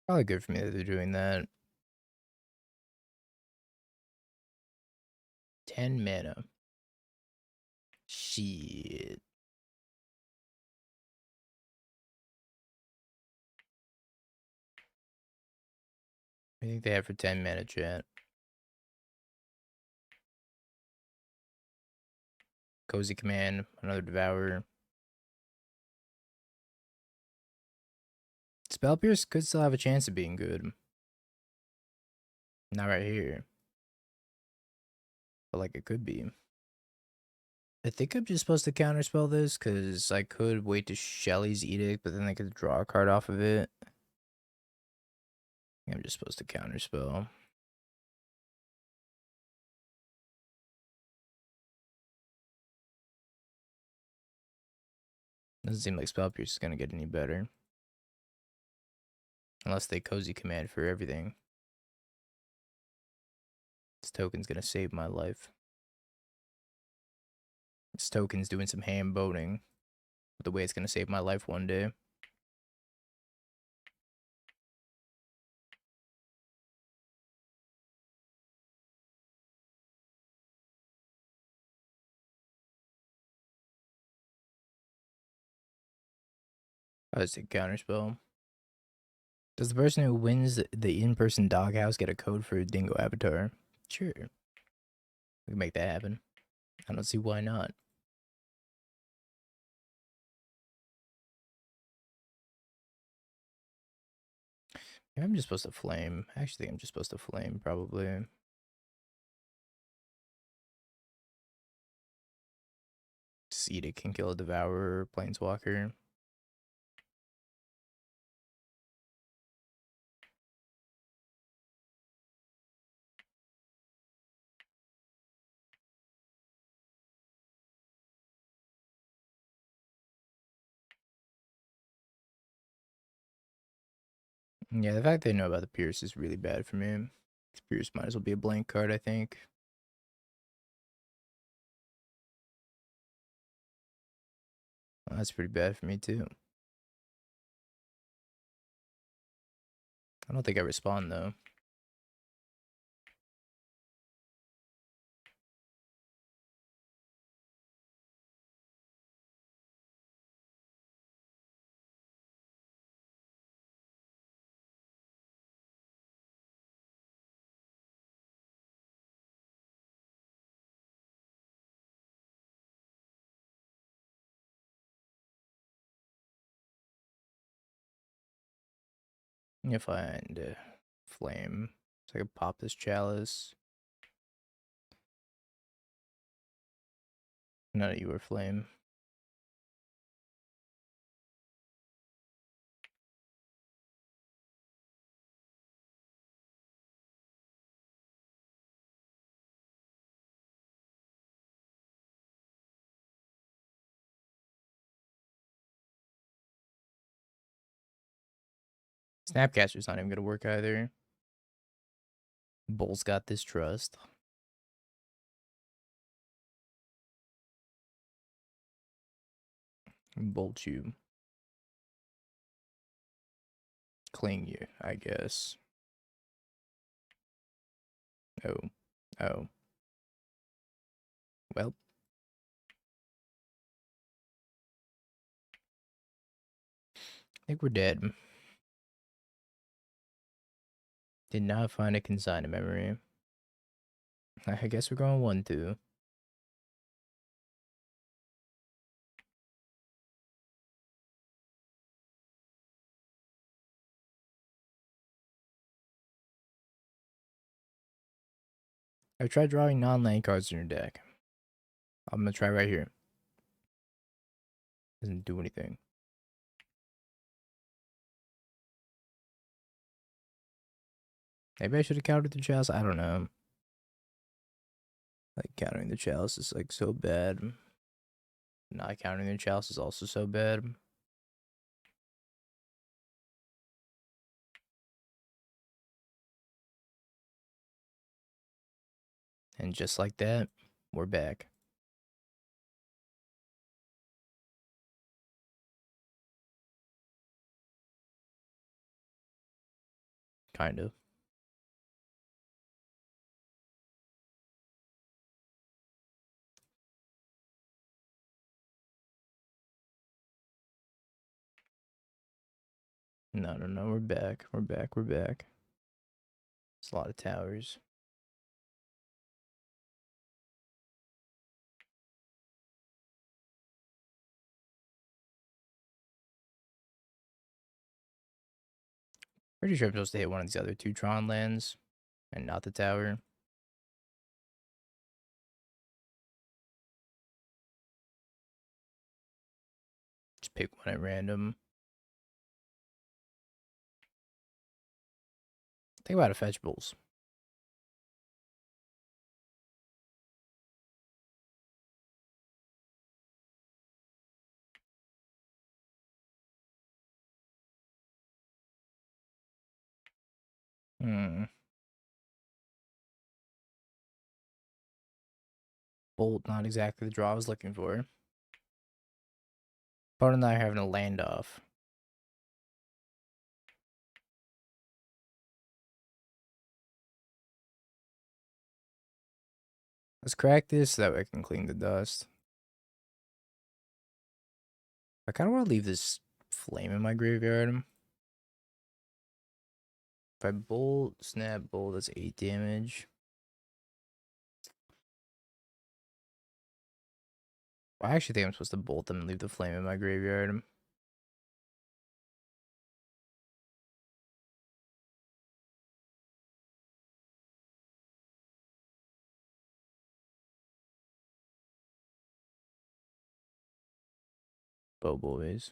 Probably good for me that they're doing that. 10 mana. Shit. I think they have for 10 mana, chat. Cozy Command, another Devourer. Spell Pierce could still have a chance of being good. Not right here. But like it could be. I think I'm just supposed to counterspell this because I could wait to Shelly's Edict, but then I could draw a card off of it. I'm just supposed to counterspell. Doesn't seem like Spell Pierce is going to get any better. Unless they Cozy Command for everything. This token's going to save my life. This token's doing some ham boating. But the way it's going to save my life one day. I just take counterspell. Does the person who wins the in-person doghouse get a code for a dingo avatar? Sure. We can make that happen. I don't see why not. Maybe I'm just supposed to flame. I actually think I'm just supposed to flame, probably. Just it can kill a Devourer or Planeswalker. Yeah, the fact they know about the Pierce is really bad for me. This Pierce might as well be a blank card, I think. Well, that's pretty bad for me, too. I don't think I respond, though. Let me find flame so I can pop this chalice. None of you are flame. Snapcaster's not even gonna work either. Bull's got this trust. Bolt you. Cling you, I guess. Oh. Oh. Well. I think we're dead. Did not find a consigned memory. I guess we're going 1-2. I've tried drawing non-land cards in your deck. I'm gonna try right here. Doesn't do anything. Maybe I should have countered the chalice. I don't know. Like, countering the chalice is like so bad. Not countering the chalice is also so bad. And just like that, we're back. Kind of. No, no, no, we're back. We're back. We're back. It's a lot of towers. Pretty sure I'm supposed to hit one of these other two Tron lands and not the tower. Just pick one at random. Think about a fetch bulls. Bolt, not exactly the draw I was looking for. Opponent and I are having a land off. Let's crack this so that way I can clean the dust. I kind of want to leave this flame in my graveyard. If I bolt, snap, bolt, that's 8 damage. I actually think I'm supposed to bolt them and leave the flame in my graveyard. Bow boys.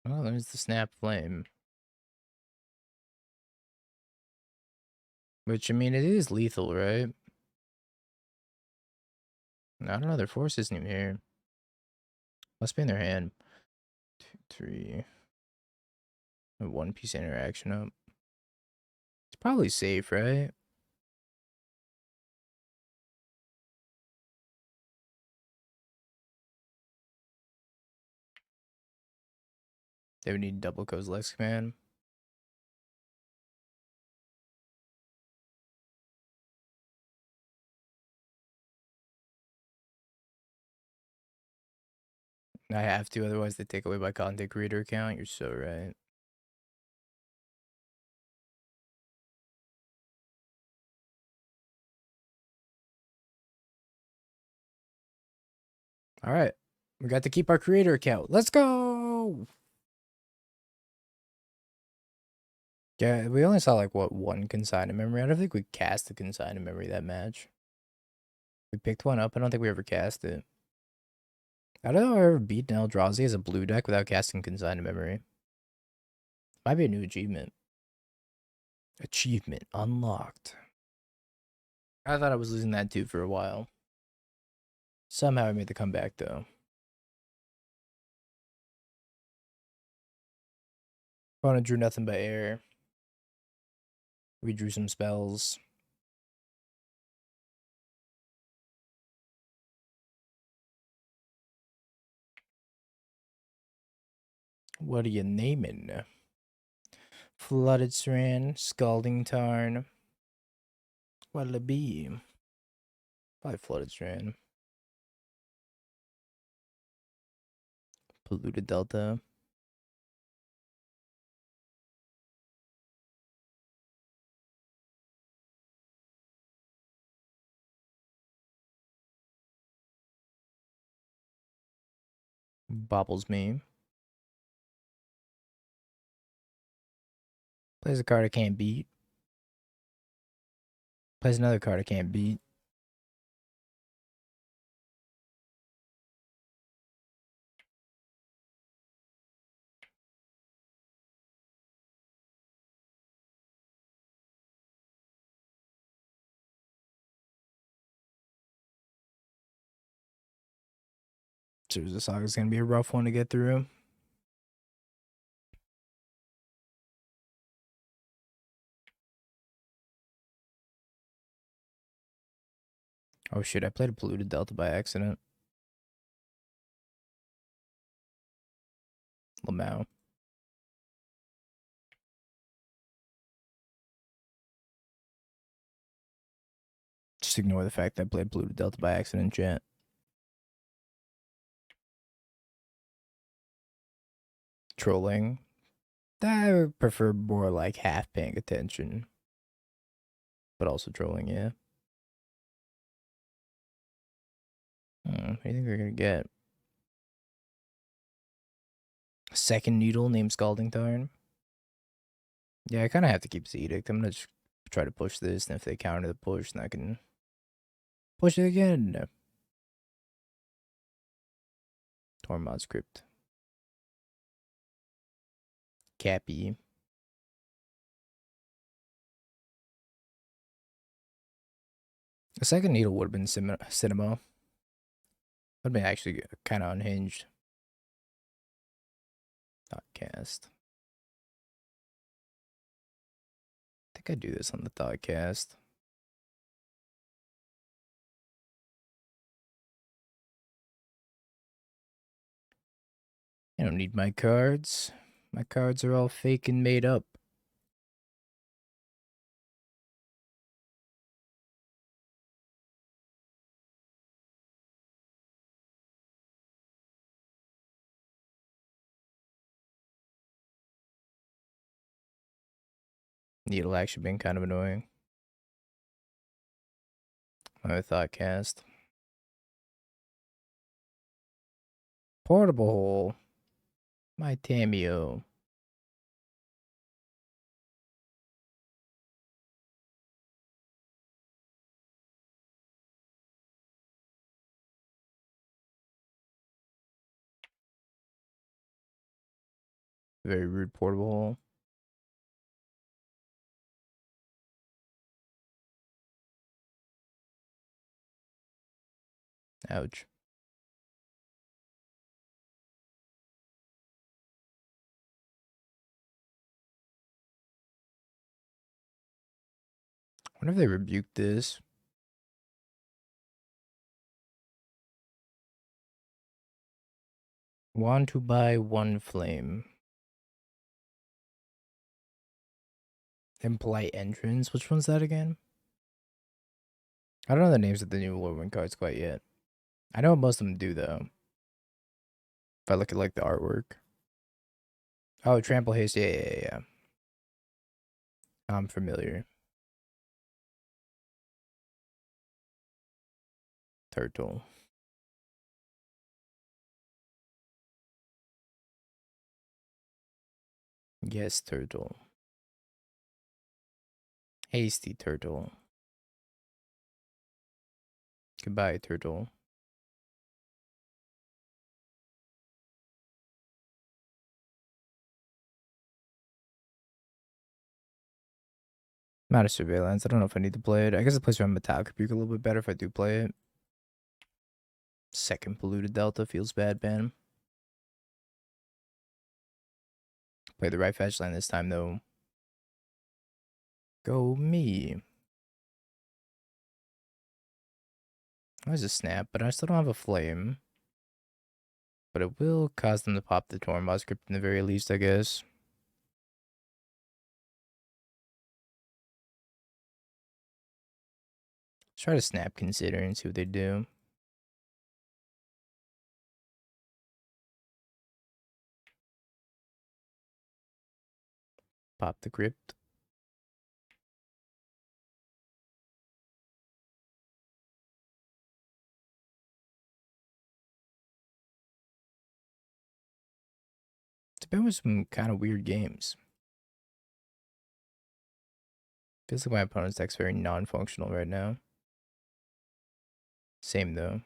Oh, there's the snap flame. Which, I mean, it is lethal, right? I don't know, their force isn't even here. Must be in their hand. 2, 3. A 1-piece interaction up. It's probably safe, right? They would need double Kozilek's command. I have to, otherwise they take away my content creator account. You're so right. All right. We got to keep our creator account. Let's go. Yeah, we only saw like what, one consignment memory. I don't think we cast the consignment memory that match. We picked one up. I don't think we ever cast it. I don't know if I ever beat an Eldrazi as a blue deck without casting consignment memory. Might be a new achievement. Achievement unlocked. I thought I was losing that too for a while. Somehow I made the comeback though. Opponent drew nothing but air. We drew some spells. What are you naming? Flooded Strand, Scalding Tarn. What'll it be? Probably Flooded Strand. Polluted Delta. Bobbles me. Plays a card I can't beat. Plays another card I can't beat. So the Saga's gonna be a rough one to get through. Oh shit, I played a Polluted Delta by accident. Lamau. Just ignore the fact that I played Polluted Delta by accident, chat. Trolling. I would prefer more like half paying attention. But also trolling, yeah. What do you think we're gonna get? A second needle named Scalding Tarn? Yeah, I kind of have to keep the edict. I'm gonna just try to push this, and if they counter the push, then I can push it again. Tormod script. Cappy. The second needle would have been cinema. Would have been actually kind of unhinged. Not cast. I think I do this on the thought cast. I don't need my cards. My cards are all fake and made up. Needle actually been kind of annoying. My thought cast. Portable hole. My Tamio. Very rude portable hole. Ouch. Wonder if they rebuked this. Want to buy one flame. Impolite entrance. Which one's that again? I don't know the names of the new Lord Wind cards quite yet. I know what most of them do though. If I look at like the artwork. Oh, Trample Haste. Yeah. I'm familiar. Turtle. Yes, turtle. Hasty turtle. Goodbye, turtle. I'm out of surveillance. I don't know if I need to play it. I guess it plays around Metallic Rebuke a little bit better if I do play it. Second polluted delta feels bad, man. Play the right fetch line this time, though. Go me. There's a snap, but I still don't have a flame. But it will cause them to pop the Tormod script in the very least, I guess. Let's try to snap consider and see what they do. Pop the crypt. It's been with some kind of weird games. Feels like my opponent's deck's very non-functional right now. Same though.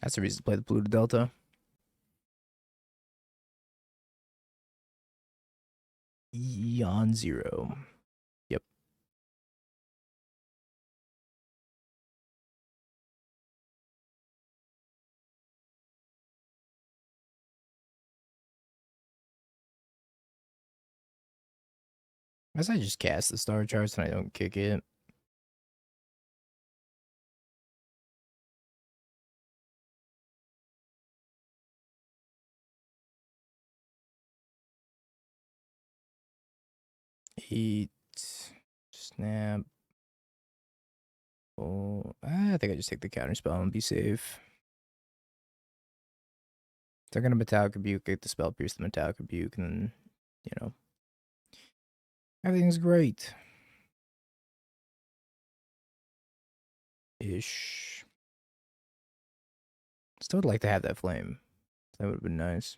That's the reason to play the Blue to Delta. On 0. Yep. As I just cast the star charts and I don't kick it. Eat. Snap. Oh, I think I just take the counter spell and be safe. They're gonna Metallic Rebuke, get the spell, pierce the Metallic Rebuke, and then, you know, everything's great. Ish. Still would like to have that flame. That would have been nice.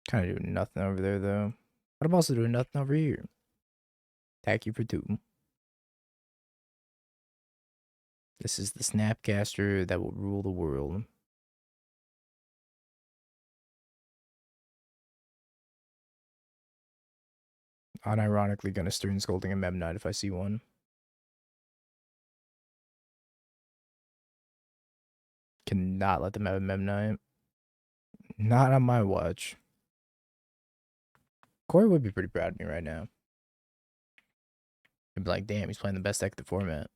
Kind of doing nothing over there, though. But I'm also doing nothing over here. Attack you for 2. This is the Snapcaster that will rule the world. Unironically gonna Stern Scolding a Memnite if I see one. Cannot let them have a Memnite. Not on my watch. Corey would be pretty proud of me right now. He'd be like, damn, he's playing the best deck of the format.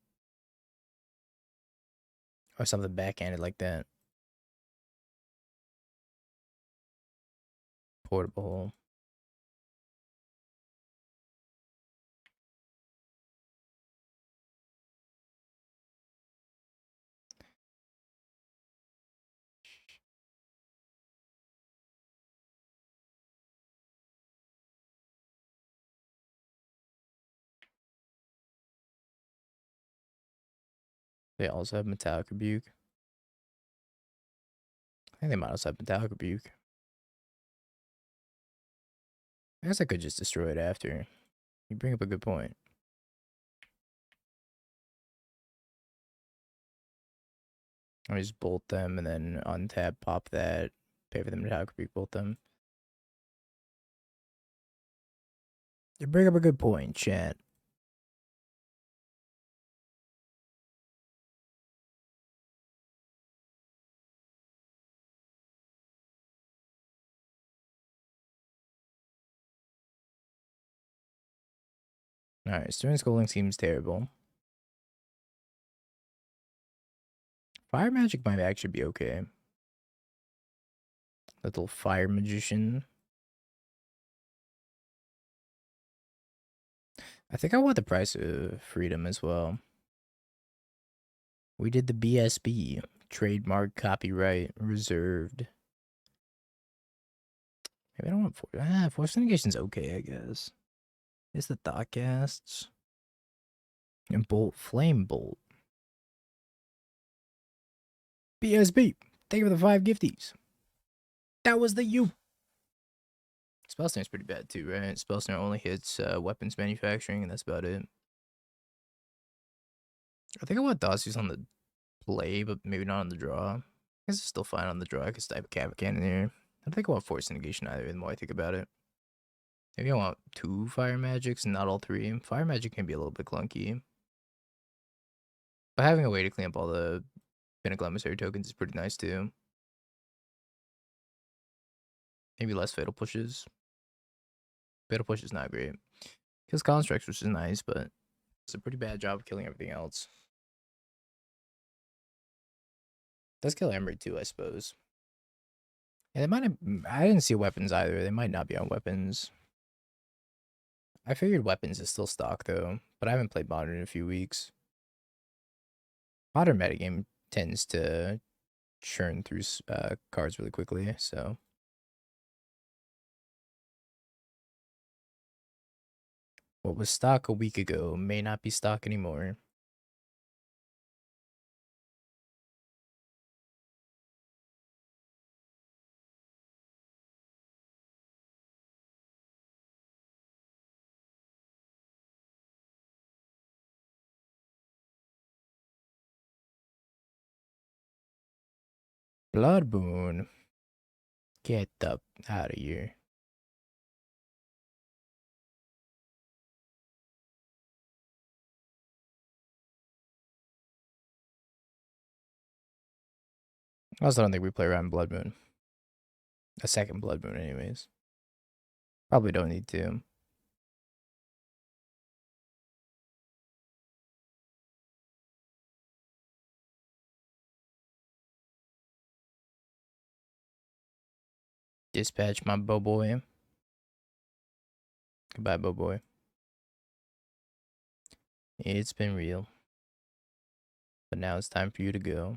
Or something backhanded like that. Portable. They also have Metallic Rebuke. I think they might also have Metallic Rebuke. I guess I could just destroy it after. You bring up a good point. I just bolt them and then untap, pop that, pay for them to Metallic Rebuke, bolt them. You bring up a good point, chat. Alright, Stern Scolding seems terrible. Fire Magic might actually be okay. Little Fire Magician. I think I want the price of freedom as well. We did the BSB. Trademark, copyright, reserved. Maybe I don't want force. Force negation's okay, I guess. is the Thoughtcasts. And Flame Bolt. BSB, thank you for the 5 gifties. That was the you. Spellsnar's pretty bad too, right? Spellsnar only hits weapons manufacturing, and that's about it. I think I want Dossiers on the play, but maybe not on the draw. I guess it's still fine on the draw. I could type a Cavacan in here. I don't think I want Force Negation either, the more I think about it. Maybe I want 2 Fire Magics and not all 3. Fire Magic can be a little bit clunky. But having a way to clean up all the Pinnacle Emissary tokens is pretty nice too. Maybe less Fatal Pushes. Fatal Push is not great. Kills Constructs, which is nice, but it's a pretty bad job of killing everything else. Does kill Emery too, I suppose. And they might have, I didn't see weapons either. They might not be on weapons. I figured weapons is still stock though, but I haven't played Modern in a few weeks. Modern metagame tends to churn through cards really quickly, so. What was stock a week ago may not be stock anymore. Bloodboon. Get up out of here. I also don't think we play around Blood Moon. A second Blood Moon, anyways. Probably don't need to. Dispatch my boy. Goodbye, boy. It's been real. But now it's time for you to go.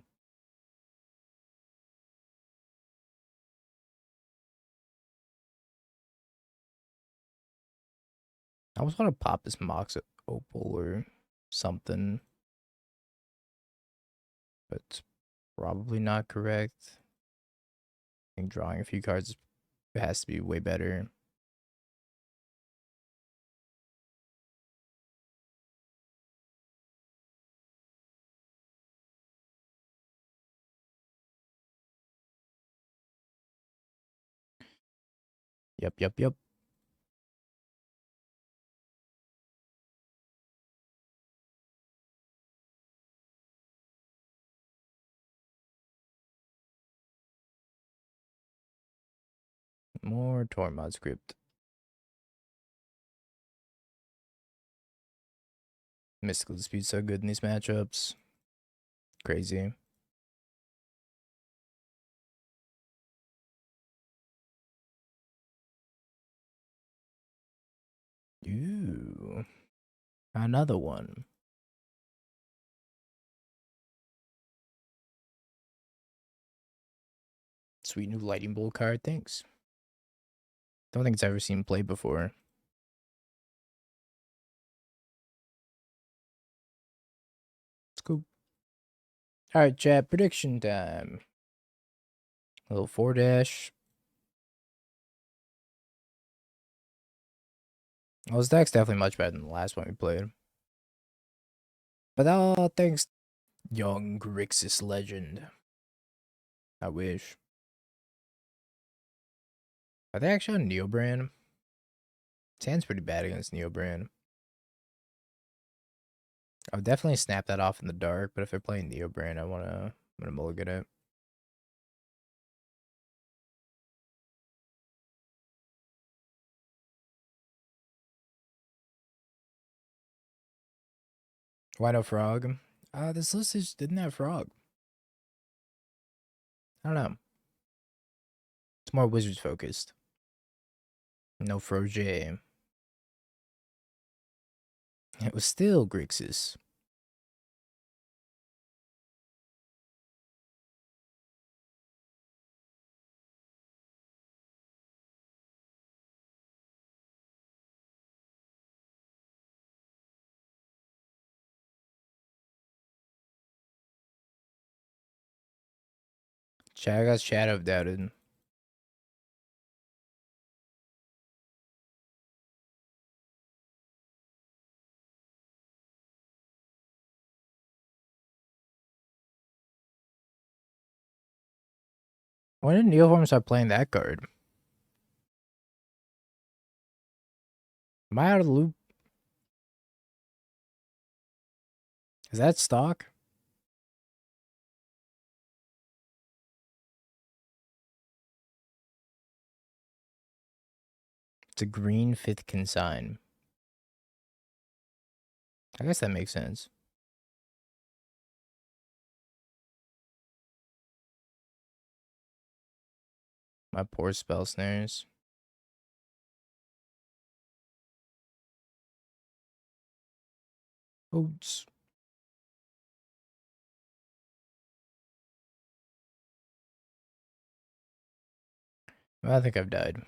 I always want to pop this Mox Opal or something. But it's probably not correct. I think drawing a few cards has to be way better. Yep. More Tormod script. Mystical Dispute's so good in these matchups. Crazy. Ooh. Another one. Sweet new Lightning Bolt card, thanks. Don't think it's ever seen played before. It's cool. Alright, chat, prediction time. A little 4-dash. Well, this deck's definitely much better than the last one we played. But all thanks, young Grixis legend. I wish. Are they actually on Neobrand? Sand's pretty bad against Neobrand. I would definitely snap that off in the dark, but if they're playing Neobrand, I'm gonna mulligan it. Why no frog? This list just didn't have frog. I don't know. It's more wizards focused. No Froje. It was still Grixis. I got Shadow doubted. When did Neoform start playing that card? Am I out of the loop? Is that stock? It's a green 5th consign. I guess that makes sense. My poor spell snares. Oops. I think I've died.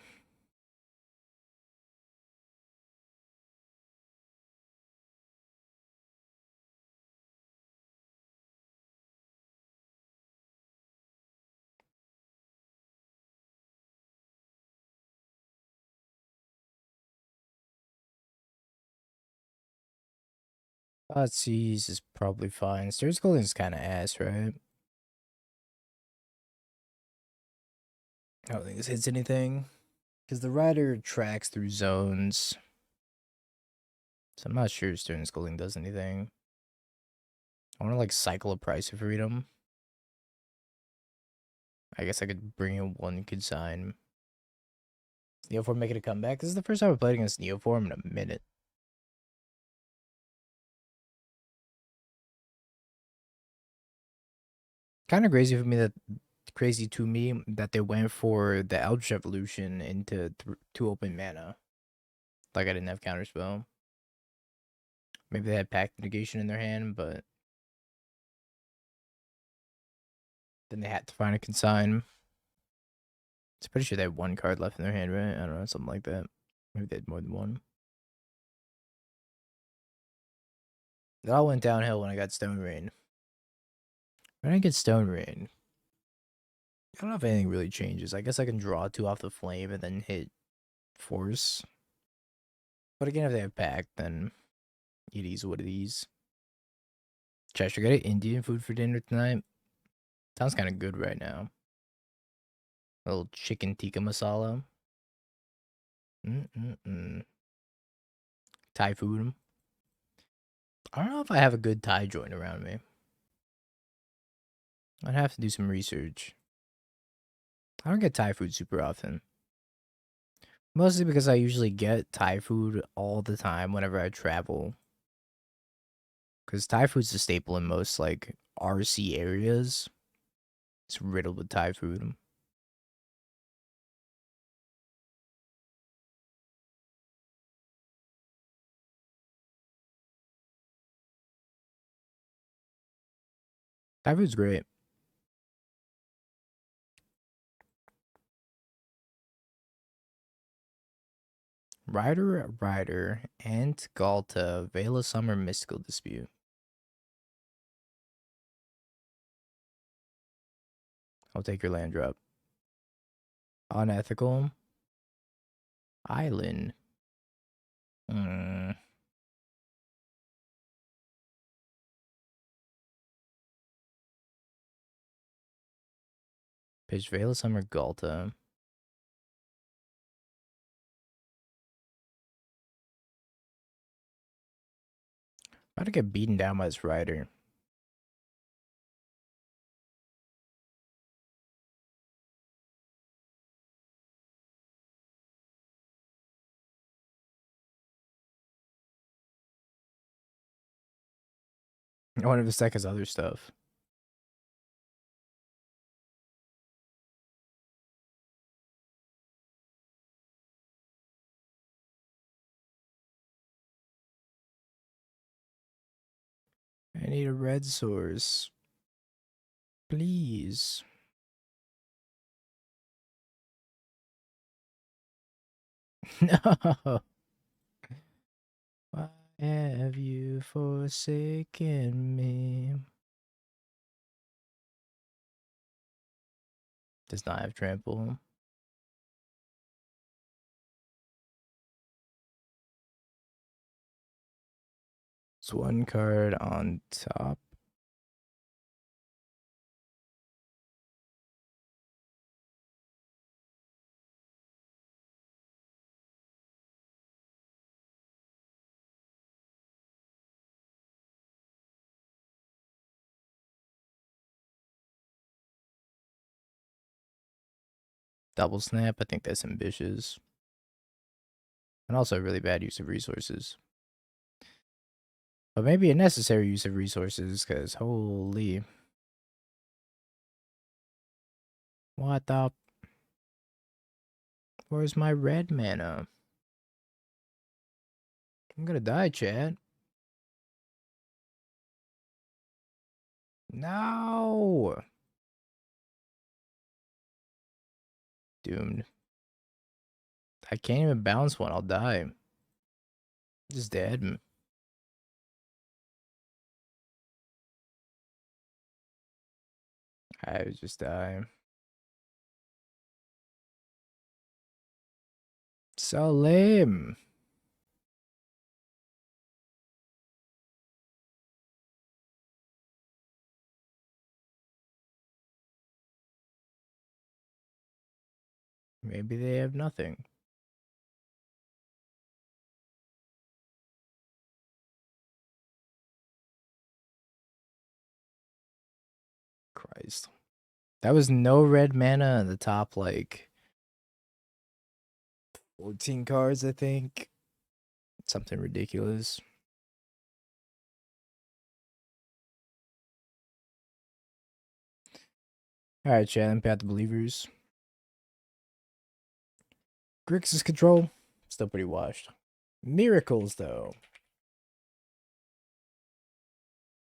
Thoughtseize is probably fine. Sturge Golden is kind of ass, right? I don't think this hits anything. Because the rider tracks through zones. So I'm not sure Stern Scolding does anything. I want to like cycle a Price of Freedom. I guess I could bring in one consign. Neoform making a comeback. This is the first time I've played against Neoform in a minute. Kind of crazy to me that they went for the Eldritch Evolution into 2 open mana. Like I didn't have counterspell. Maybe they had Pact Negation in their hand, but then they had to find a consign. I'm pretty sure they had 1 card left in their hand, right? I don't know, something like that. Maybe they had more than 1. It all went downhill when I got Stone Rain. When I get Stone Rain, I don't know if anything really changes. I guess I can draw 2 off the flame and then hit Force. But again, if they have Pact, then it is what it is. Chester, got Indian food for dinner tonight? Sounds kind of good right now. A little chicken tikka masala. Thai food. I don't know if I have a good Thai joint around me. I'd have to do some research. I don't get Thai food super often. Mostly because I usually get Thai food all the time whenever I travel. Because Thai food's a staple in most, like, RC areas. It's riddled with Thai food. Thai food's great. Rider, Ant Galta, Veil of Summer, Mystical Dispute. I'll take your land drop. Unethical. Island. Pitch Veil of Summer, Galta. About to get beaten down by this rider. I wonder if this deck has other stuff. I need a red source. Please. No. Why have you forsaken me? Does not have trample. It's one card on top. Double snap, I think that's ambitious. And also a really bad use of resources. But maybe a necessary use of resources, because holy. What the? Where's my red mana? I'm gonna die, Chad. No! Doomed. I can't even bounce one, I'll die. Just dead. I would just die. So lame. Maybe they have nothing. Christ. That was no red mana on the top, like 14 cards, I think. Something ridiculous. Alright, chat, Path the Believers. Grixis control, still pretty washed. Miracles, though.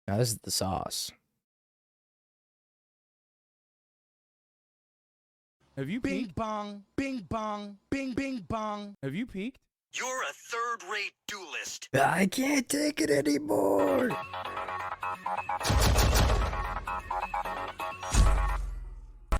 Now, this is the sauce. Have you peeked? Bing bong, bing bong, bing bing bong. Have you peeked? You're a third-rate duelist. I can't take it anymore.